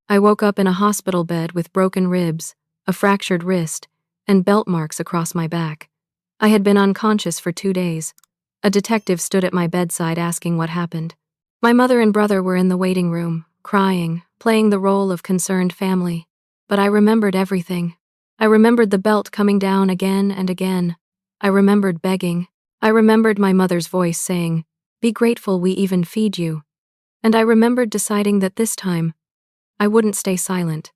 I woke up in a hospital bed with broken ribs, a fractured wrist, and belt marks across my back. I had been unconscious for 2 days. A detective stood at my bedside asking what happened. My mother and brother were in the waiting room, crying, playing the role of concerned family. But I remembered everything. I remembered the belt coming down again and again. I remembered begging. I remembered my mother's voice saying, "Be grateful we even feed you." And I remembered deciding that this time, I wouldn't stay silent.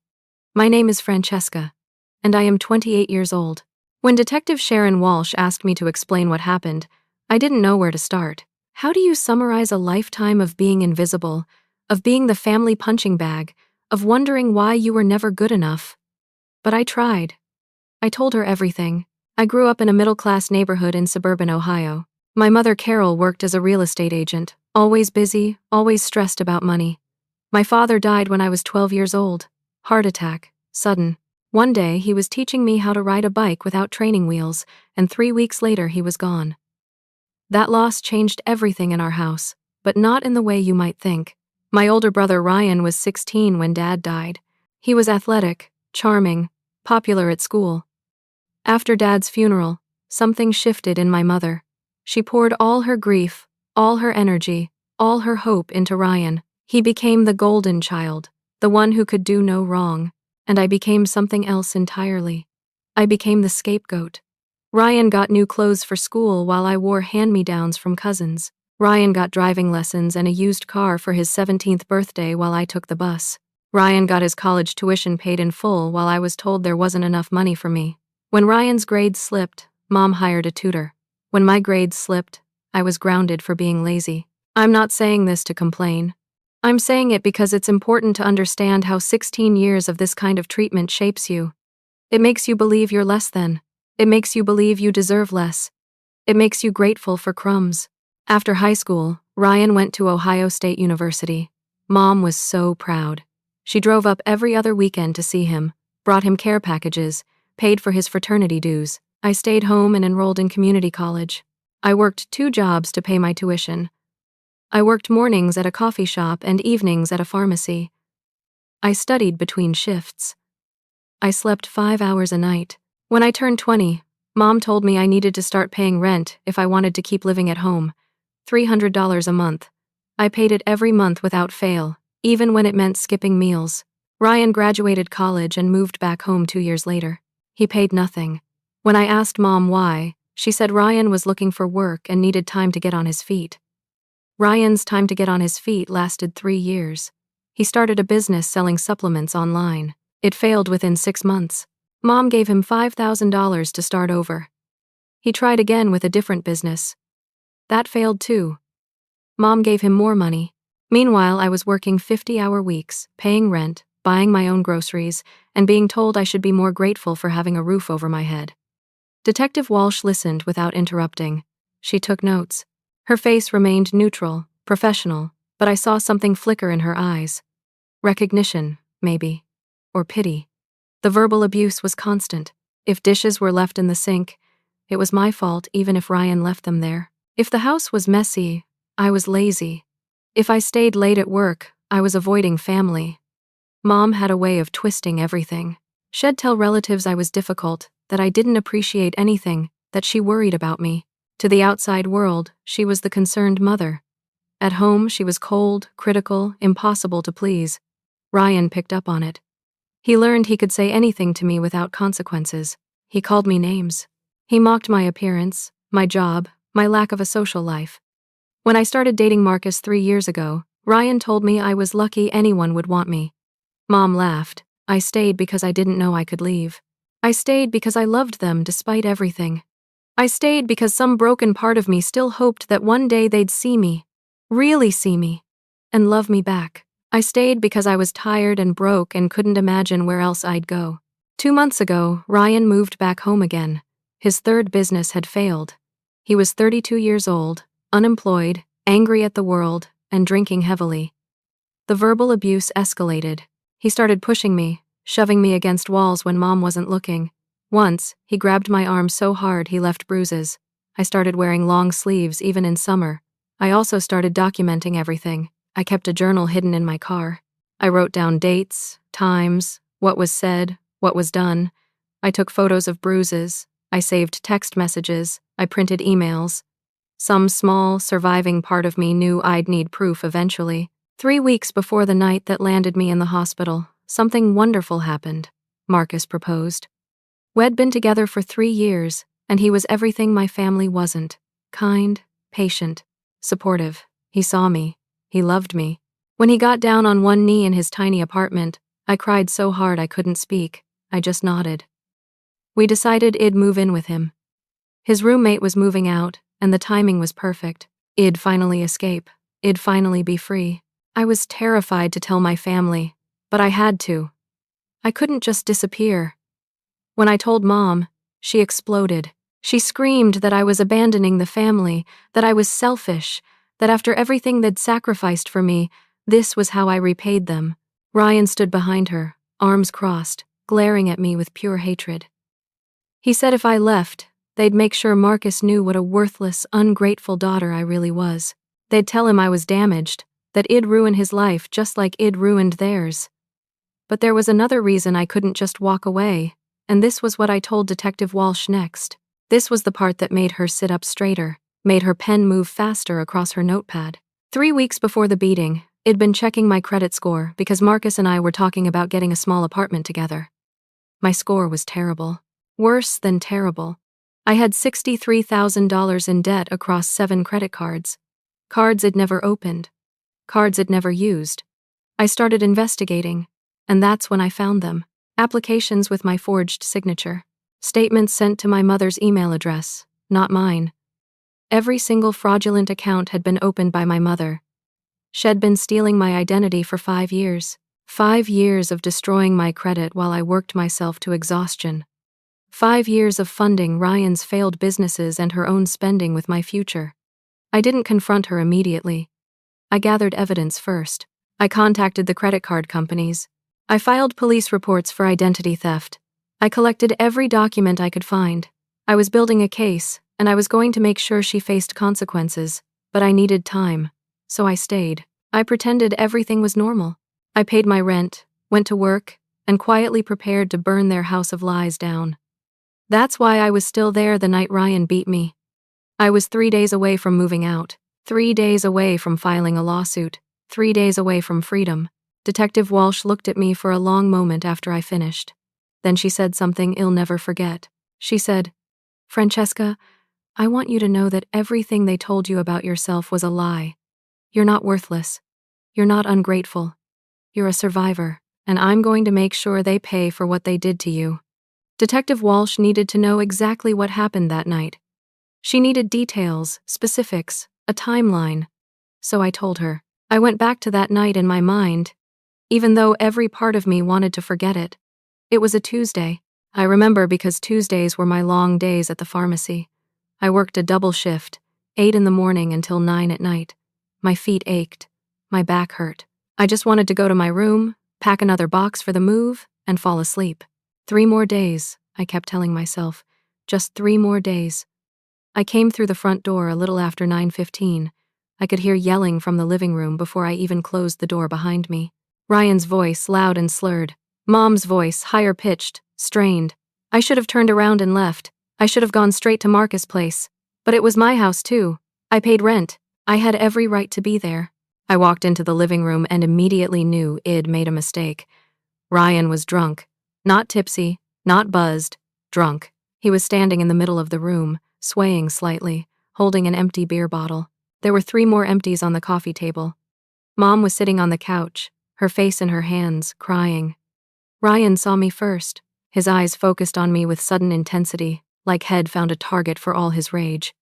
My name is Francesca, and I am 28 years old. When Detective Sharon Walsh asked me to explain what happened, I didn't know where to start. How do you summarize a lifetime of being invisible, of being the family punching bag, of wondering why you were never good enough? But I tried. I told her everything. I grew up in a middle-class neighborhood in suburban Ohio. My mother, Carol, worked as a real estate agent, always busy, always stressed about money. My father died when I was 12 years old. Heart attack, sudden. One day, he was teaching me how to ride a bike without training wheels, and 3 weeks later, he was gone. That loss changed everything in our house, but not in the way you might think. My older brother Ryan was 16 when Dad died. He was athletic, charming, popular at school. After Dad's funeral, something shifted in my mother. She poured all her grief, all her energy, all her hope into Ryan. He became the golden child, the one who could do no wrong, and I became something else entirely. I became the scapegoat. Ryan got new clothes for school while I wore hand-me-downs from cousins. Ryan got driving lessons and a used car for his 17th birthday while I took the bus. Ryan got his college tuition paid in full while I was told there wasn't enough money for me. When Ryan's grades slipped, Mom hired a tutor. When my grades slipped, I was grounded for being lazy. I'm not saying this to complain. I'm saying it because it's important to understand how 16 years of this kind of treatment shapes you. It makes you believe you're less than. It makes you believe you deserve less. It makes you grateful for crumbs. After high school, Ryan went to Ohio State University. Mom was so proud. She drove up every other weekend to see him, brought him care packages, paid for his fraternity dues. I stayed home and enrolled in community college. I worked 2 jobs to pay my tuition. I worked mornings at a coffee shop and evenings at a pharmacy. I studied between shifts. I slept 5 hours a night. When I turned 20, Mom told me I needed to start paying rent if I wanted to keep living at home. $300 a month. I paid it every month without fail, even when it meant skipping meals. Ryan graduated college and moved back home 2 years later. He paid nothing. When I asked Mom why, she said Ryan was looking for work and needed time to get on his feet. Ryan's time to get on his feet lasted 3 years. He started a business selling supplements online. It failed within 6 months. Mom gave him $5,000 to start over. He tried again with a different business. That failed too. Mom gave him more money. Meanwhile, I was working 50-hour weeks, paying rent, buying my own groceries, and being told I should be more grateful for having a roof over my head. Detective Walsh listened without interrupting. She took notes. Her face remained neutral, professional, but I saw something flicker in her eyes. Recognition, maybe. Or pity. The verbal abuse was constant. If dishes were left in the sink, it was my fault even if Ryan left them there. If the house was messy, I was lazy. If I stayed late at work, I was avoiding family. Mom had a way of twisting everything. She'd tell relatives I was difficult, that I didn't appreciate anything, that she worried about me. To the outside world, she was the concerned mother. At home, she was cold, critical, impossible to please. Ryan picked up on it. He learned he could say anything to me without consequences. He called me names. He mocked my appearance, my job, my lack of a social life. When I started dating Marcus 3 years ago, Ryan told me I was lucky anyone would want me. Mom laughed. I stayed because I didn't know I could leave. I stayed because I loved them despite everything. I stayed because some broken part of me still hoped that one day they'd see me, really see me, and love me back. I stayed because I was tired and broke and couldn't imagine where else I'd go. 2 months ago, Ryan moved back home again. His 3rd business had failed. He was 32 years old, unemployed, angry at the world, and drinking heavily. The verbal abuse escalated. He started pushing me, shoving me against walls when Mom wasn't looking. Once, he grabbed my arm so hard he left bruises. I started wearing long sleeves even in summer. I also started documenting everything. I kept a journal hidden in my car. I wrote down dates, times, what was said, what was done. I took photos of bruises. I saved text messages. I printed emails. Some small, surviving part of me knew I'd need proof eventually. 3 weeks before the night that landed me in the hospital, something wonderful happened. Marcus proposed. We'd been together for 3 years, and he was everything my family wasn't. Kind, patient, supportive. He saw me. He loved me. When he got down on one knee in his tiny apartment, I cried so hard I couldn't speak. I just nodded. We decided I'd move in with him. His roommate was moving out, and the timing was perfect. I'd finally escape. I'd finally be free. I was terrified to tell my family, but I had to. I couldn't just disappear. When I told Mom, she exploded. She screamed that I was abandoning the family, that I was selfish, that after everything they'd sacrificed for me, this was how I repaid them. Ryan stood behind her, arms crossed, glaring at me with pure hatred. He said if I left, they'd make sure Marcus knew what a worthless, ungrateful daughter I really was. They'd tell him I was damaged, that I'd ruin his life just like I'd ruined theirs. But there was another reason I couldn't just walk away, and this was what I told Detective Walsh next. This was the part that made her sit up straighter, made her pen move faster across her notepad. 3 weeks before the beating, I'd been checking my credit score because Marcus and I were talking about getting a small apartment together. My score was terrible. Worse than terrible. I had $63,000 in debt across 7 credit cards. Cards I'd never opened. Cards I'd never used. I started investigating, and that's when I found them. Applications with my forged signature. Statements sent to my mother's email address, not mine. Every single fraudulent account had been opened by my mother. She'd been stealing my identity for 5 years. 5 years of destroying my credit while I worked myself to exhaustion. 5 years of funding Ryan's failed businesses and her own spending with my future. I didn't confront her immediately. I gathered evidence first. I contacted the credit card companies. I filed police reports for identity theft. I collected every document I could find. I was building a case, and I was going to make sure she faced consequences, but I needed time, so I stayed. I pretended everything was normal. I paid my rent, went to work, and quietly prepared to burn their house of lies down. That's why I was still there the night Ryan beat me. I was 3 days away from moving out, 3 days away from filing a lawsuit, 3 days away from freedom. Detective Walsh looked at me for a long moment after I finished. Then she said something I'll never forget. She said, "Francesca, I want you to know that everything they told you about yourself was a lie. You're not worthless. You're not ungrateful. You're a survivor, and I'm going to make sure they pay for what they did to you." Detective Walsh needed to know exactly what happened that night. She needed details, specifics, a timeline. So I told her. I went back to that night in my mind, even though every part of me wanted to forget it. It was a Tuesday. I remember because Tuesdays were my long days at the pharmacy. I worked a double shift, 8 in the morning until 9 at night. My feet ached. My back hurt. I just wanted to go to my room, pack another box for the move, and fall asleep. 3 more days, I kept telling myself. Just 3 more days. I came through the front door a little after 9:15. I could hear yelling from the living room before I even closed the door behind me. Ryan's voice, loud and slurred. Mom's voice, higher pitched, strained. I should have turned around and left. I should have gone straight to Marcus' place. But it was my house too. I paid rent. I had every right to be there. I walked into the living room and immediately knew I'd made a mistake. Ryan was drunk. Not tipsy, not buzzed, drunk. He was standing in the middle of the room, swaying slightly, holding an empty beer bottle. There were 3 more empties on the coffee table. Mom was sitting on the couch, her face in her hands, crying. Ryan saw me first, his eyes focused on me with sudden intensity, like Head found a target for all his rage.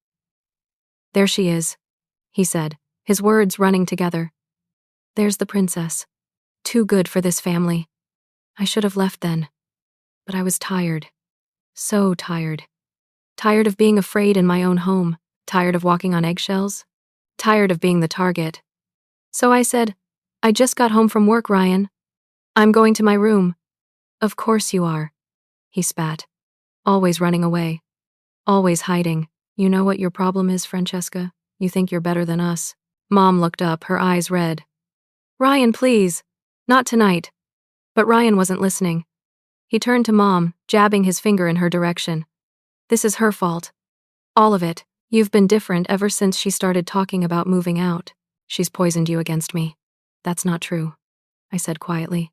"There she is," he said, his words running together. "There's the princess. Too good for this family. I should have left then. But I was tired. So tired. Tired of being afraid in my own home, tired of walking on eggshells, tired of being the target. So I said, 'I just got home from work, Ryan. I'm going to my room.' 'Of course you are,' he spat. Always running away. Always hiding. You know what your problem is, Francesca? You think you're better than us." Mom looked up, her eyes red. "Ryan, please. Not tonight. But Ryan wasn't listening. He turned to Mom, jabbing his finger in her direction. This is her fault. All of it. You've been different ever since she started talking about moving out. She's poisoned you against me. That's not true, I said quietly.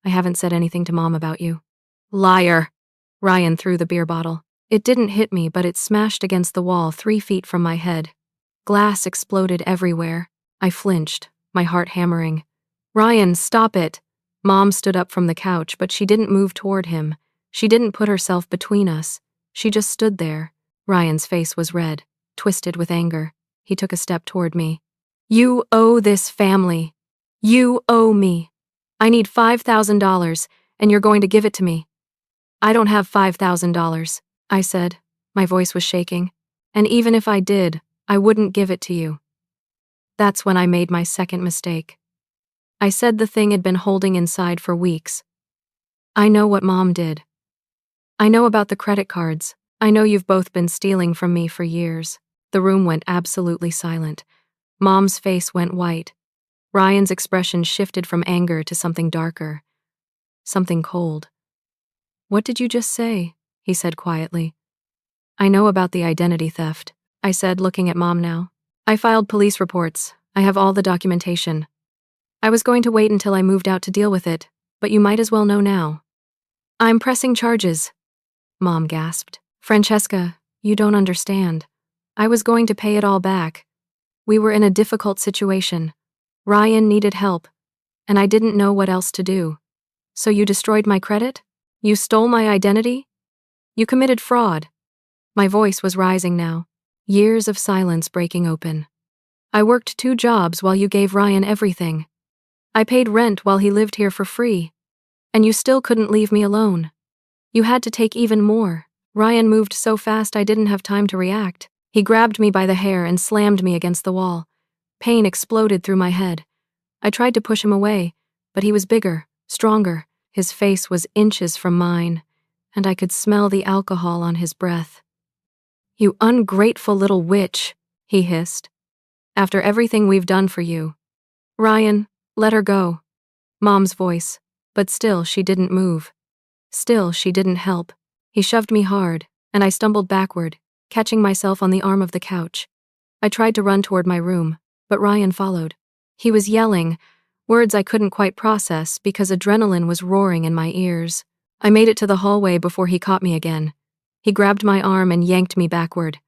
I haven't said anything to Mom about you. Liar! Ryan threw the beer bottle. It didn't hit me, but it smashed against the wall 3 feet from my head. Glass exploded everywhere. I flinched, my heart hammering. Ryan, stop it! Mom stood up from the couch, but she didn't move toward him. She didn't put herself between us. She just stood there. Ryan's face was red, twisted with anger. He took a step toward me. You owe this family. You owe me. I need $5,000, and you're going to give it to me. I don't have $5,000, I said. My voice was shaking. And even if I did, I wouldn't give it to you. That's when I made my second mistake. I said the thing had been holding inside for weeks. I know what Mom did. I know about the credit cards. I know you've both been stealing from me for years. The room went absolutely silent. Mom's face went white. Ryan's expression shifted from anger to something darker. Something cold. What did you just say? He said quietly. I know about the identity theft, I said, looking at Mom now. I filed police reports. I have all the documentation. I was going to wait until I moved out to deal with it, but you might as well know now. I'm pressing charges, Mom gasped. Francesca, you don't understand. I was going to pay it all back. We were in a difficult situation. Ryan needed help, and I didn't know what else to do. So you destroyed my credit? You stole my identity? You committed fraud. My voice was rising now, years of silence breaking open. I worked 2 jobs while you gave Ryan everything. I paid rent while he lived here for free. And you still couldn't leave me alone. You had to take even more. Ryan moved so fast I didn't have time to react. He grabbed me by the hair and slammed me against the wall. Pain exploded through my head. I tried to push him away, but he was bigger, stronger. His face was inches from mine, and I could smell the alcohol on his breath. You ungrateful little witch, he hissed. After everything we've done for you. Ryan, let her go. Mom's voice, but still she didn't move. Still she didn't help. He shoved me hard, and I stumbled backward, catching myself on the arm of the couch. I tried to run toward my room, but Ryan followed. He was yelling, words I couldn't quite process because adrenaline was roaring in my ears. I made it to the hallway before he caught me again. He grabbed my arm and yanked me backward.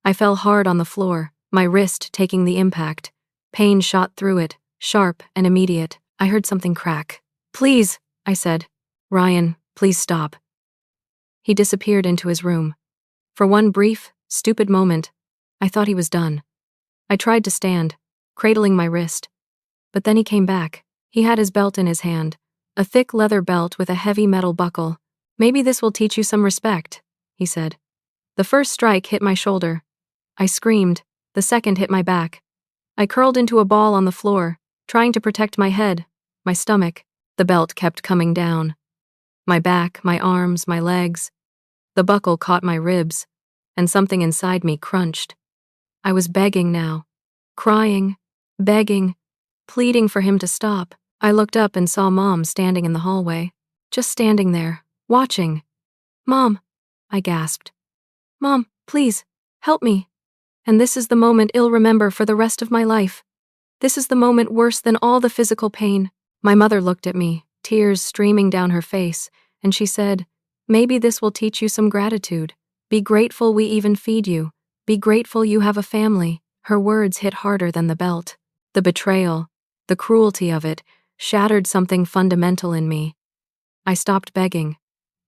I fell hard on the floor, my wrist taking the impact. Pain shot through it, sharp and immediate. I heard something crack. Please, I said. Ryan, please stop. He disappeared into his room. For one brief, stupid moment, I thought he was done. I tried to stand, cradling my wrist. But then he came back. He had his belt in his hand, a thick leather belt with a heavy metal buckle. Maybe this will teach you some respect, he said. The first strike hit my shoulder. I screamed. The second hit my back. I curled into a ball on the floor, trying to protect my head, my stomach. The belt kept coming down. My back, my arms, my legs. The buckle caught my ribs, and something inside me crunched. I was begging now, crying, begging, pleading for him to stop. I looked up and saw Mom standing in the hallway, just standing there, watching. Mom, I gasped. Mom, please, help me. And this is the moment I'll remember for the rest of my life. This is the moment worse than all the physical pain. My mother looked at me, tears streaming down her face, and she said, maybe this will teach you some gratitude. Be grateful we even feed you. Be grateful you have a family. Her words hit harder than the belt. The betrayal, the cruelty of it, shattered something fundamental in me. I stopped begging.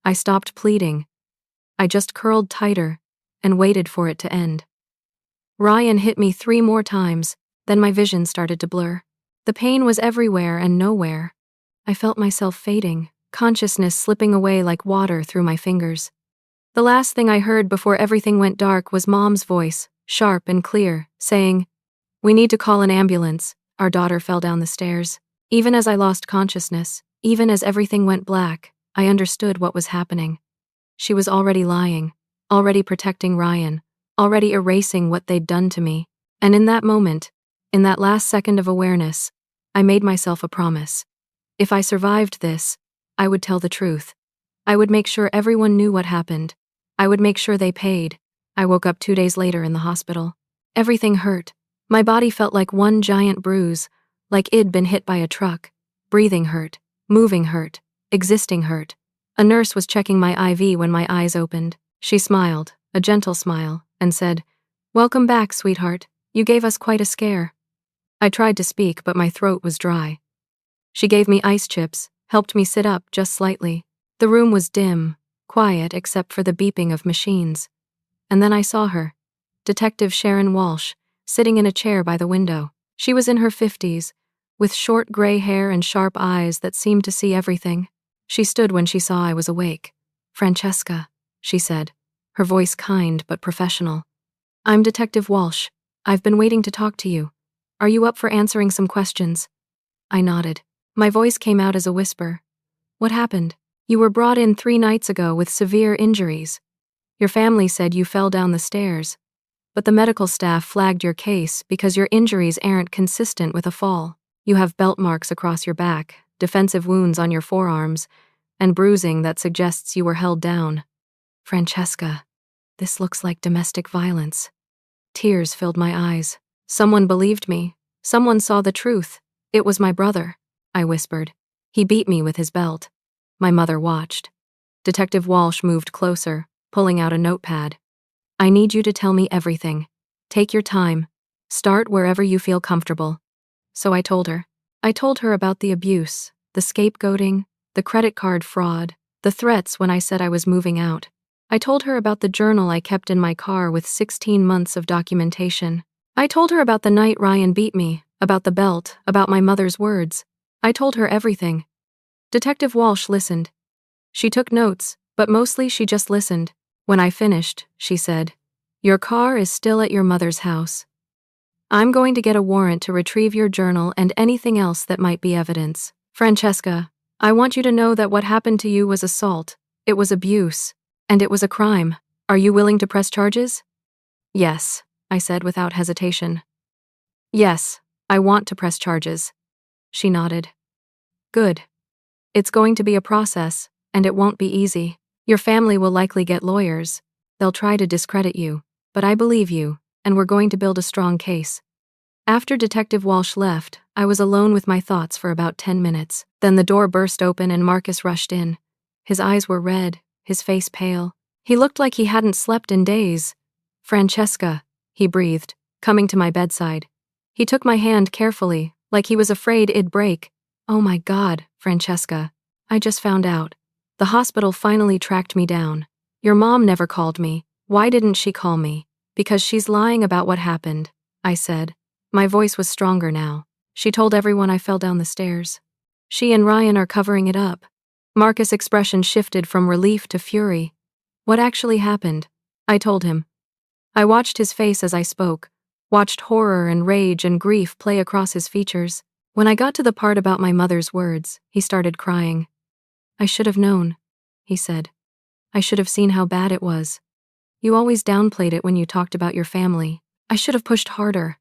I stopped pleading. I just curled tighter and waited for it to end. Ryan hit me 3 more times, then my vision started to blur. The pain was everywhere and nowhere. I felt myself fading, consciousness slipping away like water through my fingers. The last thing I heard before everything went dark was Mom's voice, sharp and clear, saying, "We need to call an ambulance." Our daughter fell down the stairs. Even as I lost consciousness, even as everything went black, I understood what was happening. She was already lying, already protecting Ryan, already erasing what they'd done to me. And in that moment, in that last second of awareness, I made myself a promise. If I survived this, I would tell the truth. I would make sure everyone knew what happened. I would make sure they paid. I woke up 2 days later in the hospital. Everything hurt. My body felt like one giant bruise, like it'd been hit by a truck. Breathing hurt. Moving hurt. Existing hurt. A nurse was checking my IV when my eyes opened. She smiled, a gentle smile, and said, "Welcome back, sweetheart. You gave us quite a scare." I tried to speak, but my throat was dry. She gave me ice chips, helped me sit up just slightly. The room was dim, quiet except for the beeping of machines. And then I saw her, Detective Sharon Walsh, sitting in a chair by the window. She was in her 50s, with short gray hair and sharp eyes that seemed to see everything. She stood when she saw I was awake. "Francesca," she said, her voice kind but professional. "I'm Detective Walsh. I've been waiting to talk to you. Are you up for answering some questions?" I nodded. My voice came out as a whisper. "What happened? You were brought in 3 nights ago with severe injuries. Your family said you fell down the stairs, but the medical staff flagged your case because your injuries aren't consistent with a fall. You have belt marks across your back, defensive wounds on your forearms, and bruising that suggests you were held down." Francesca, this looks like domestic violence. Tears filled my eyes. Someone believed me. Someone saw the truth. "It was my brother," I whispered. "He beat me with his belt." My mother watched. Detective Walsh moved closer, pulling out a notepad. "I need you to tell me everything. Take your time. Start wherever you feel comfortable." So I told her. I told her about the abuse, the scapegoating, the credit card fraud, the threats when I said I was moving out. I told her about the journal I kept in my car with 16 months of documentation. I told her about the night Ryan beat me, about the belt, about my mother's words. I told her everything. Detective Walsh listened. She took notes, but mostly she just listened. When I finished, she said, "Your car is still at your mother's house. I'm going to get a warrant to retrieve your journal and anything else that might be evidence. Francesca, I want you to know that what happened to you was assault. It was abuse. And it was a crime. Are you willing to press charges?" "Yes," I said without hesitation. "Yes, I want to press charges." She nodded. "Good. It's going to be a process, and it won't be easy. Your family will likely get lawyers. They'll try to discredit you, but I believe you, and we're going to build a strong case." After Detective Walsh left, I was alone with my thoughts for about 10 minutes. Then the door burst open and Marcus rushed in. His eyes were red, his face pale. He looked like he hadn't slept in days. "Francesca," he breathed, coming to my bedside. He took my hand carefully, like he was afraid it'd break. "Oh my God, Francesca. I just found out. The hospital finally tracked me down. Your mom never called me. Why didn't she call me?" "Because she's lying about what happened," I said. My voice was stronger now. "She told everyone I fell down the stairs. She and Ryan are covering it up." Marcus' expression shifted from relief to fury. "What actually happened?" I told him. I watched his face as I spoke, watched horror and rage and grief play across his features. When I got to the part about my mother's words, he started crying. "I should have known," he said. "I should have seen how bad it was. You always downplayed it when you talked about your family. I should have pushed harder.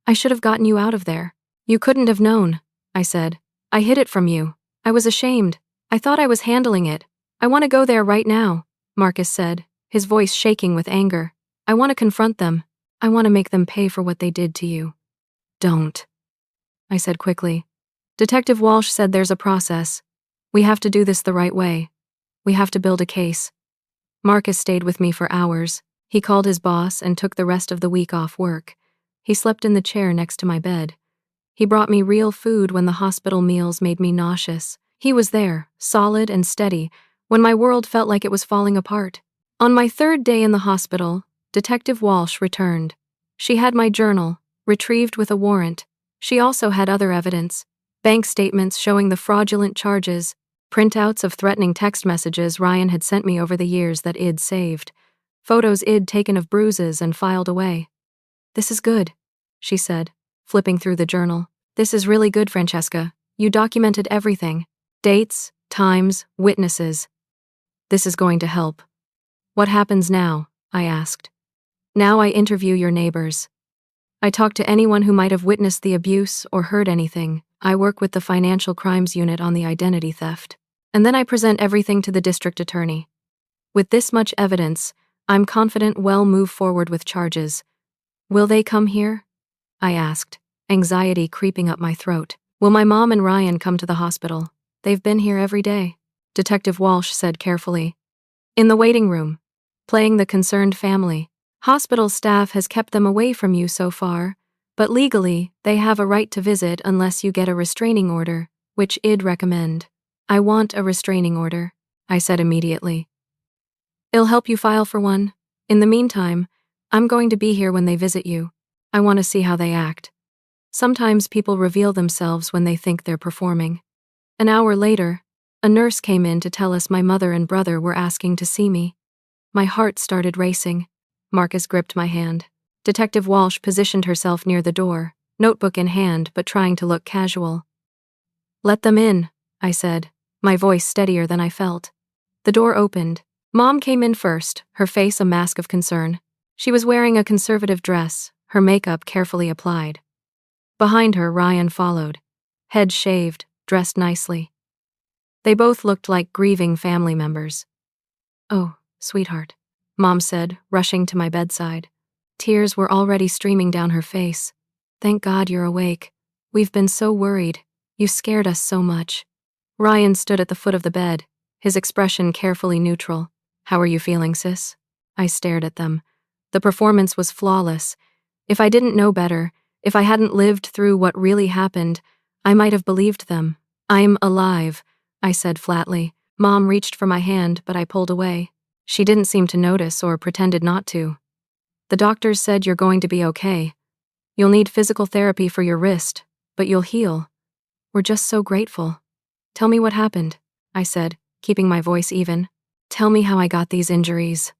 I should have gotten you out of there." "You couldn't have known," I said. "I hid it from you. I was ashamed. I thought I was handling it. I want to go there right now," Marcus said, his voice shaking with anger. "I want to confront them. I want to make them pay for what they did to you." "Don't," I said quickly. "Detective Walsh said there's a process. We have to do this the right way. We have to build a case." Marcus stayed with me for hours. He called his boss and took the rest of the week off work. He slept in the chair next to my bed. He brought me real food when the hospital meals made me nauseous. He was there, solid and steady, when my world felt like it was falling apart. On my 3rd day in the hospital, Detective Walsh returned. She had my journal, retrieved with a warrant. She also had other evidence, bank statements showing the fraudulent charges, printouts of threatening text messages Ryan had sent me over the years that I'd saved, photos I'd taken of bruises and filed away. "This is good," she said, flipping through the journal. "This is really good, Francesca. You documented everything. Dates, times, witnesses. This is going to help." "What happens now?" I asked. "Now I interview your neighbors." I talk to anyone who might have witnessed the abuse or heard anything. I work with the Financial Crimes Unit on the identity theft. And then I present everything to the district attorney. With this much evidence, I'm confident we'll move forward with charges. Will they come here? I asked, anxiety creeping up my throat. Will my mom and Ryan come to the hospital? They've been here every day, Detective Walsh said carefully. In the waiting room, playing the concerned family. Hospital staff has kept them away from you so far, but legally, they have a right to visit unless you get a restraining order, which I'd recommend. I want a restraining order, I said immediately. It'll help you file for one. In the meantime, I'm going to be here when they visit you. I want to see how they act. Sometimes people reveal themselves when they think they're performing. An hour later, a nurse came in to tell us my mother and brother were asking to see me. My heart started racing. Marcus gripped my hand. Detective Walsh positioned herself near the door, notebook in hand but trying to look casual. Let them in, I said, my voice steadier than I felt. The door opened. Mom came in first, her face a mask of concern. She was wearing a conservative dress, her makeup carefully applied. Behind her, Ryan followed, head shaved, dressed nicely. They both looked like grieving family members. Oh, sweetheart, Mom said, rushing to my bedside. Tears were already streaming down her face. Thank God you're awake. We've been so worried. You scared us so much. Ryan stood at the foot of the bed, his expression carefully neutral. How are you feeling, sis? I stared at them. The performance was flawless. If I didn't know better, if I hadn't lived through what really happened, I might have believed them. I'm alive, I said flatly. Mom reached for my hand, but I pulled away. She didn't seem to notice or pretended not to. The doctors said you're going to be okay. You'll need physical therapy for your wrist, but you'll heal. We're just so grateful. Tell me what happened, I said, keeping my voice even. Tell me how I got these injuries.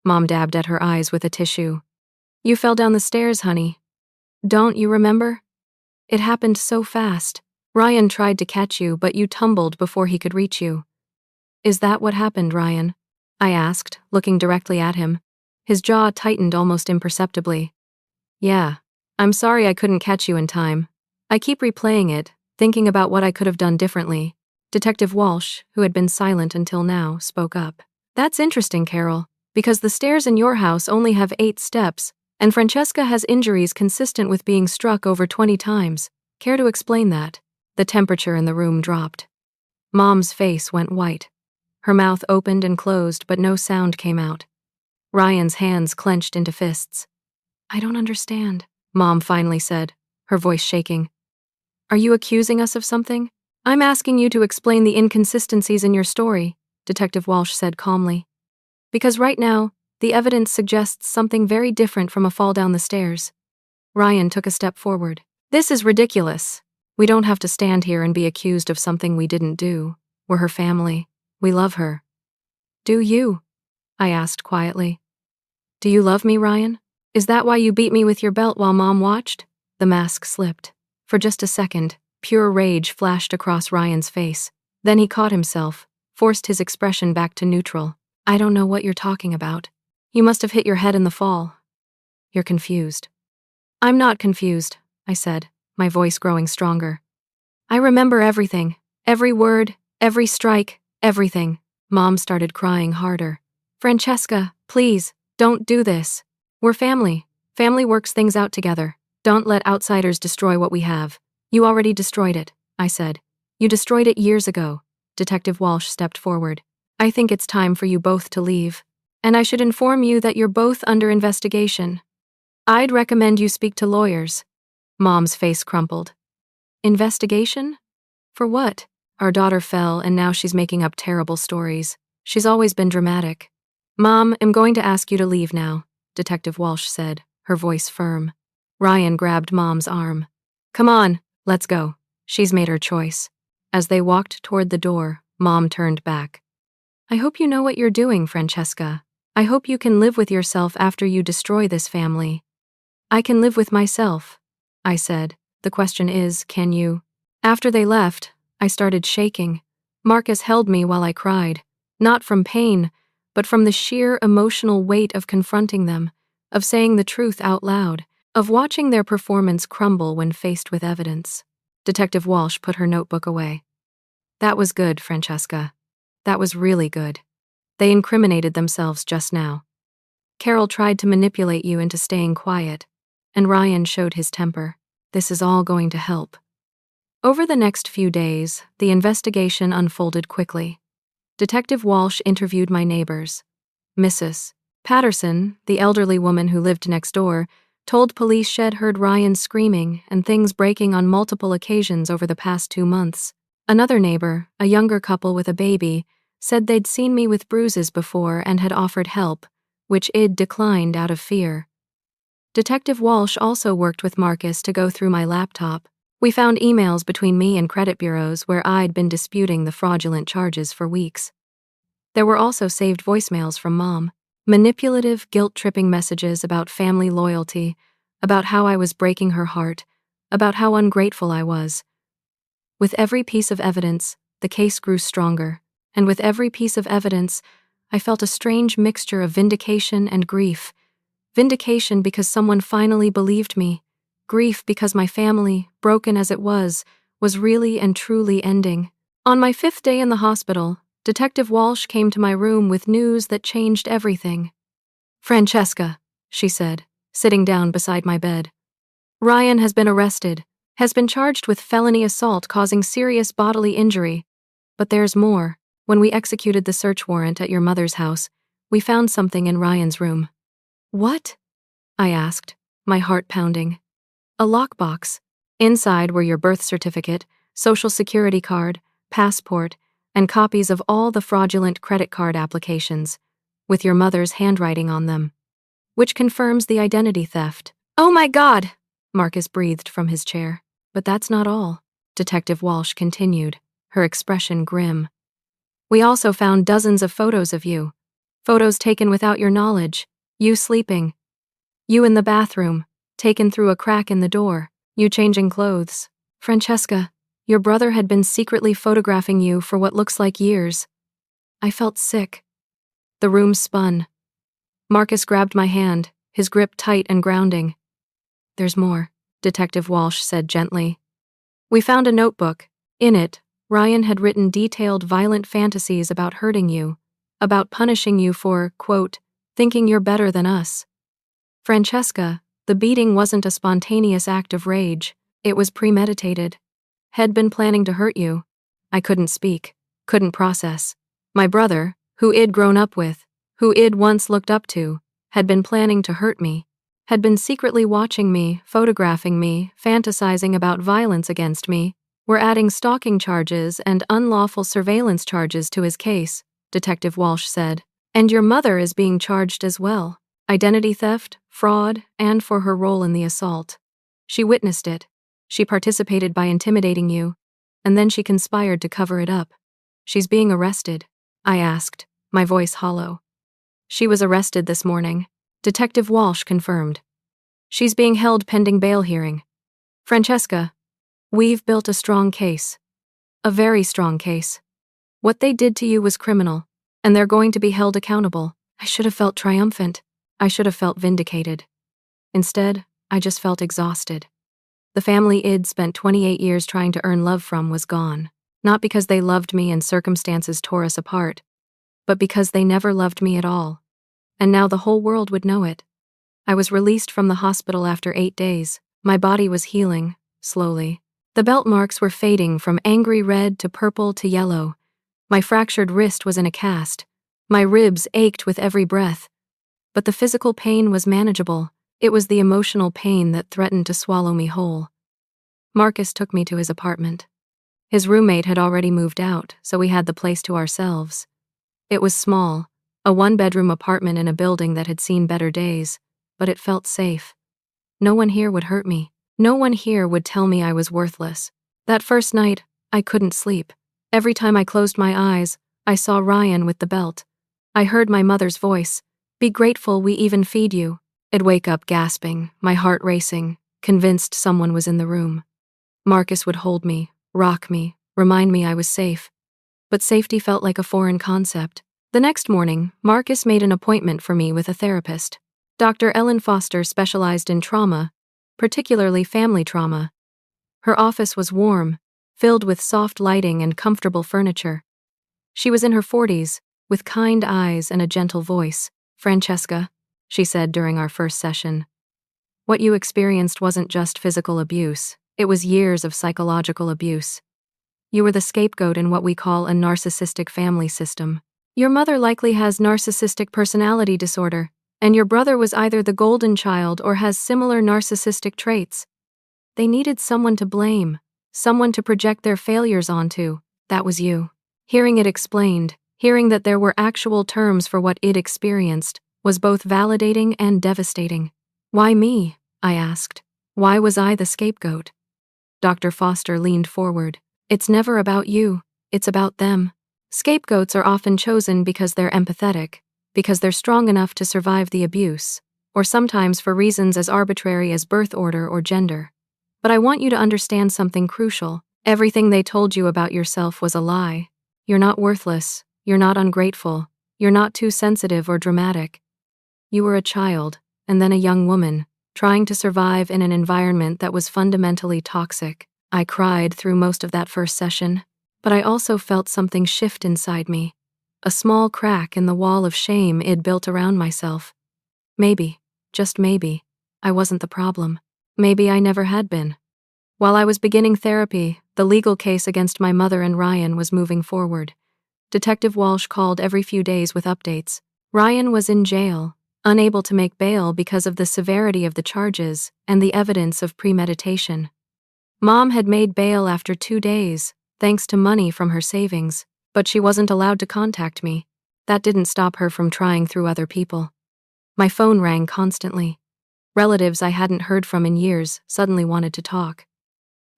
Mom dabbed at her eyes with a tissue. You fell down the stairs, honey. Don't you remember? It happened so fast. Ryan tried to catch you, but you tumbled before he could reach you. Is that what happened, Ryan? I asked, looking directly at him. His jaw tightened almost imperceptibly. Yeah. I'm sorry I couldn't catch you in time. I keep replaying it, thinking about what I could have done differently. Detective Walsh, who had been silent until now, spoke up. That's interesting, Carol, because the stairs in your house only have 8 steps, and Francesca has injuries consistent with being struck over 20 times. Care to explain that? The temperature in the room dropped. Mom's face went white. Her mouth opened and closed, but no sound came out. Ryan's hands clenched into fists. I don't understand, Mom finally said, her voice shaking. Are you accusing us of something? I'm asking you to explain the inconsistencies in your story, Detective Walsh said calmly. Because right now, the evidence suggests something very different from a fall down the stairs. Ryan took a step forward. This is ridiculous. We don't have to stand here and be accused of something we didn't do. We're her family. We love her. Do you? I asked quietly. Do you love me, Ryan? Is that why you beat me with your belt while Mom watched? The mask slipped. For just a second, pure rage flashed across Ryan's face. Then he caught himself, forced his expression back to neutral. I don't know what you're talking about. You must have hit your head in the fall. You're confused. I'm not confused, I said, my voice growing stronger. I remember everything. Every word, every strike, everything. Mom started crying harder. Francesca, please, don't do this. We're family. Family works things out together. Don't let outsiders destroy what we have. You already destroyed it, I said. You destroyed it years ago. Detective Walsh stepped forward. I think it's time for you both to leave. And I should inform you that you're both under investigation. I'd recommend you speak to lawyers. Mom's face crumpled. Investigation? For what? Our daughter fell and now she's making up terrible stories. She's always been dramatic. Mom, I'm going to ask you to leave now, Detective Walsh said, her voice firm. Ryan grabbed Mom's arm. Come on, let's go. She's made her choice. As they walked toward the door, Mom turned back. I hope you know what you're doing, Francesca. I hope you can live with yourself after you destroy this family. I can live with myself, I said. The question is, can you? After they left, I started shaking. Marcus held me while I cried, not from pain, but from the sheer emotional weight of confronting them, of saying the truth out loud. of watching their performance crumble when faced with evidence. Detective Walsh put her notebook away. That was good, Francesca. That was really good. They incriminated themselves just now. Carol tried to manipulate you into staying quiet, and Ryan showed his temper. This is all going to help. Over the next few days, the investigation unfolded quickly. Detective Walsh interviewed my neighbors. Mrs. Patterson, the elderly woman who lived next door, told police she'd heard Ryan screaming and things breaking on multiple occasions over the past 2 months. Another neighbor, a younger couple with a baby, said they'd seen me with bruises before and had offered help, which Id declined out of fear. Detective Walsh also worked with Marcus to go through my laptop. We found emails between me and credit bureaus where I'd been disputing the fraudulent charges for weeks. There were also saved voicemails from Mom, manipulative, guilt-tripping messages about family loyalty, about how I was breaking her heart, about how ungrateful I was. With every piece of evidence, the case grew stronger, and with every piece of evidence, I felt a strange mixture of vindication and grief. Vindication because someone finally believed me. Grief because my family, broken as it was really and truly ending. On my 5th day in the hospital, Detective Walsh came to my room with news that changed everything. Francesca, she said, sitting down beside my bed. Ryan has been arrested, has been charged with felony assault causing serious bodily injury. But there's more. When we executed the search warrant at your mother's house, we found something in Ryan's room. What? I asked, my heart pounding. A lockbox. Inside were your birth certificate, social security card, passport, and copies of all the fraudulent credit card applications, with your mother's handwriting on them, which confirms the identity theft. Oh my God! Marcus breathed from his chair. But that's not all, Detective Walsh continued, her expression grim. We also found dozens of photos of you. Photos taken without your knowledge. You sleeping. You in the bathroom, taken through a crack in the door. You changing clothes. Francesca, your brother had been secretly photographing you for what looks like years. I felt sick. The room spun. Marcus grabbed my hand, his grip tight and grounding. There's more, Detective Walsh said gently. We found a notebook. In it, Ryan had written detailed violent fantasies about hurting you, about punishing you for, quote, thinking you're better than us. Francesca, the beating wasn't a spontaneous act of rage. It was premeditated. Had been planning to hurt you. I couldn't speak, couldn't process. My brother, who I'd grown up with, who I'd once looked up to, had been planning to hurt me, had been secretly watching me, photographing me, fantasizing about violence against me. We're adding stalking charges and unlawful surveillance charges to his case, Detective Walsh said. And your mother is being charged as well. Identity theft, fraud, and for her role in the assault. She witnessed it. She participated by intimidating you, and then she conspired to cover it up. She's being arrested, I asked, my voice hollow. She was arrested this morning, Detective Walsh confirmed. She's being held pending bail hearing. Francesca, we've built a strong case. A very strong case. What they did to you was criminal, and they're going to be held accountable. I should have felt triumphant. I should have felt vindicated. Instead, I just felt exhausted. The family I'd spent 28 years trying to earn love from was gone, not because they loved me and circumstances tore us apart, but because they never loved me at all. And now the whole world would know it. I was released from the hospital after 8 days. My body was healing, slowly. The belt marks were fading from angry red to purple to yellow. My fractured wrist was in a cast. My ribs ached with every breath. But the physical pain was manageable. It was the emotional pain that threatened to swallow me whole. Marcus took me to his apartment. His roommate had already moved out, so we had the place to ourselves. It was small, a 1-bedroom apartment in a building that had seen better days, but it felt safe. No one here would hurt me. No one here would tell me I was worthless. That first night, I couldn't sleep. Every time I closed my eyes, I saw Ryan with the belt. I heard my mother's voice. Be grateful we even feed you. I'd wake up gasping, my heart racing, convinced someone was in the room. Marcus would hold me, rock me, remind me I was safe. But safety felt like a foreign concept. The next morning, Marcus made an appointment for me with a therapist. Dr. Ellen Foster specialized in trauma, particularly family trauma. Her office was warm, filled with soft lighting and comfortable furniture. She was in her 40s, with kind eyes and a gentle voice. "Francesca," she said during our first session, "what you experienced wasn't just physical abuse, it was years of psychological abuse. You were the scapegoat in what we call a narcissistic family system. Your mother likely has narcissistic personality disorder, and your brother was either the golden child or has similar narcissistic traits. They needed someone to blame, someone to project their failures onto. That was you." Hearing it explained, hearing that there were actual terms for what it experienced, was both validating and devastating. "Why me?" I asked. "Why was I the scapegoat?" Dr. Foster leaned forward. "It's never about you, it's about them. Scapegoats are often chosen because they're empathetic, because they're strong enough to survive the abuse, or sometimes for reasons as arbitrary as birth order or gender. But I want you to understand something crucial. Everything they told you about yourself was a lie. You're not worthless, you're not ungrateful, you're not too sensitive or dramatic. You were a child, and then a young woman, trying to survive in an environment that was fundamentally toxic." I cried through most of that first session, but I also felt something shift inside me, a small crack in the wall of shame I'd built around myself. Maybe, just maybe, I wasn't the problem. Maybe I never had been. While I was beginning therapy, the legal case against my mother and Ryan was moving forward. Detective Walsh called every few days with updates. Ryan was in jail, unable to make bail because of the severity of the charges and the evidence of premeditation. Mom had made bail after 2 days, thanks to money from her savings, but she wasn't allowed to contact me. That didn't stop her from trying through other people. My phone rang constantly. Relatives I hadn't heard from in years suddenly wanted to talk.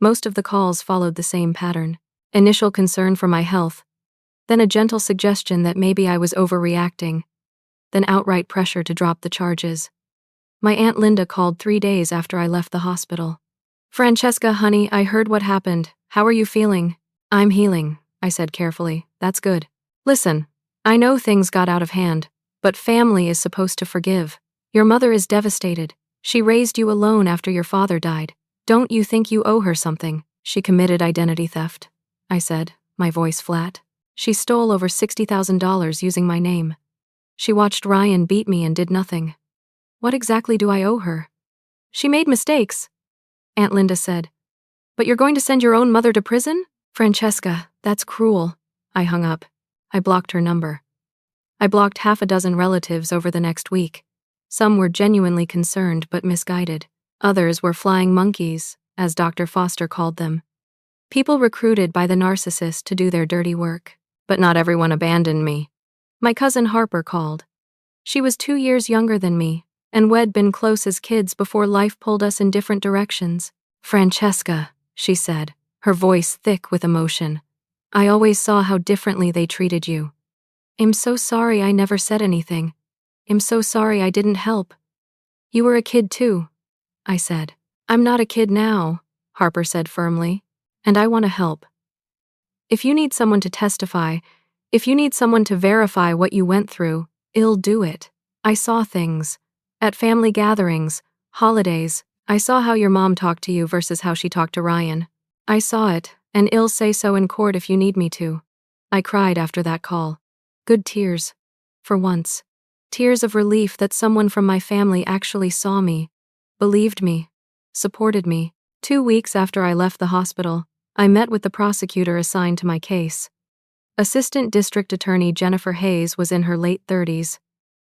Most of the calls followed the same pattern. Initial concern for my health, then a gentle suggestion that maybe I was overreacting, then outright pressure to drop the charges. My Aunt Linda called 3 days after I left the hospital. "Francesca, honey, I heard what happened. How are you feeling?" "I'm healing," I said carefully. "That's good. Listen, I know things got out of hand, but family is supposed to forgive. Your mother is devastated. She raised you alone after your father died. Don't you think you owe her something?" "She committed identity theft," I said, my voice flat. "She stole over $60,000 using my name. She watched Ryan beat me and did nothing. What exactly do I owe her?" "She made mistakes," Aunt Linda said. "But you're going to send your own mother to prison?" "Francesca, that's cruel." I hung up. I blocked her number. I blocked half a dozen relatives over the next week. Some were genuinely concerned but misguided. Others were flying monkeys, as Dr. Foster called them. People recruited by the narcissist to do their dirty work. But not everyone abandoned me. My cousin Harper called. She was 2 years younger than me, and we'd been close as kids before life pulled us in different directions. "Francesca," she said, her voice thick with emotion, "I always saw how differently they treated you. I'm so sorry I never said anything. I'm so sorry I didn't help." "You were a kid too," I said. "I'm not a kid now," Harper said firmly, "and I want to help. If you need someone to testify, if you need someone to verify what you went through, I'll do it. I saw things. At family gatherings, holidays, I saw how your mom talked to you versus how she talked to Ryan. I saw it, and I'll say so in court if you need me to." I cried after that call. Good tears. For once. Tears of relief that someone from my family actually saw me, believed me, supported me. 2 weeks after I left the hospital, I met with the prosecutor assigned to my case. Assistant District Attorney Jennifer Hayes was in her late 30s,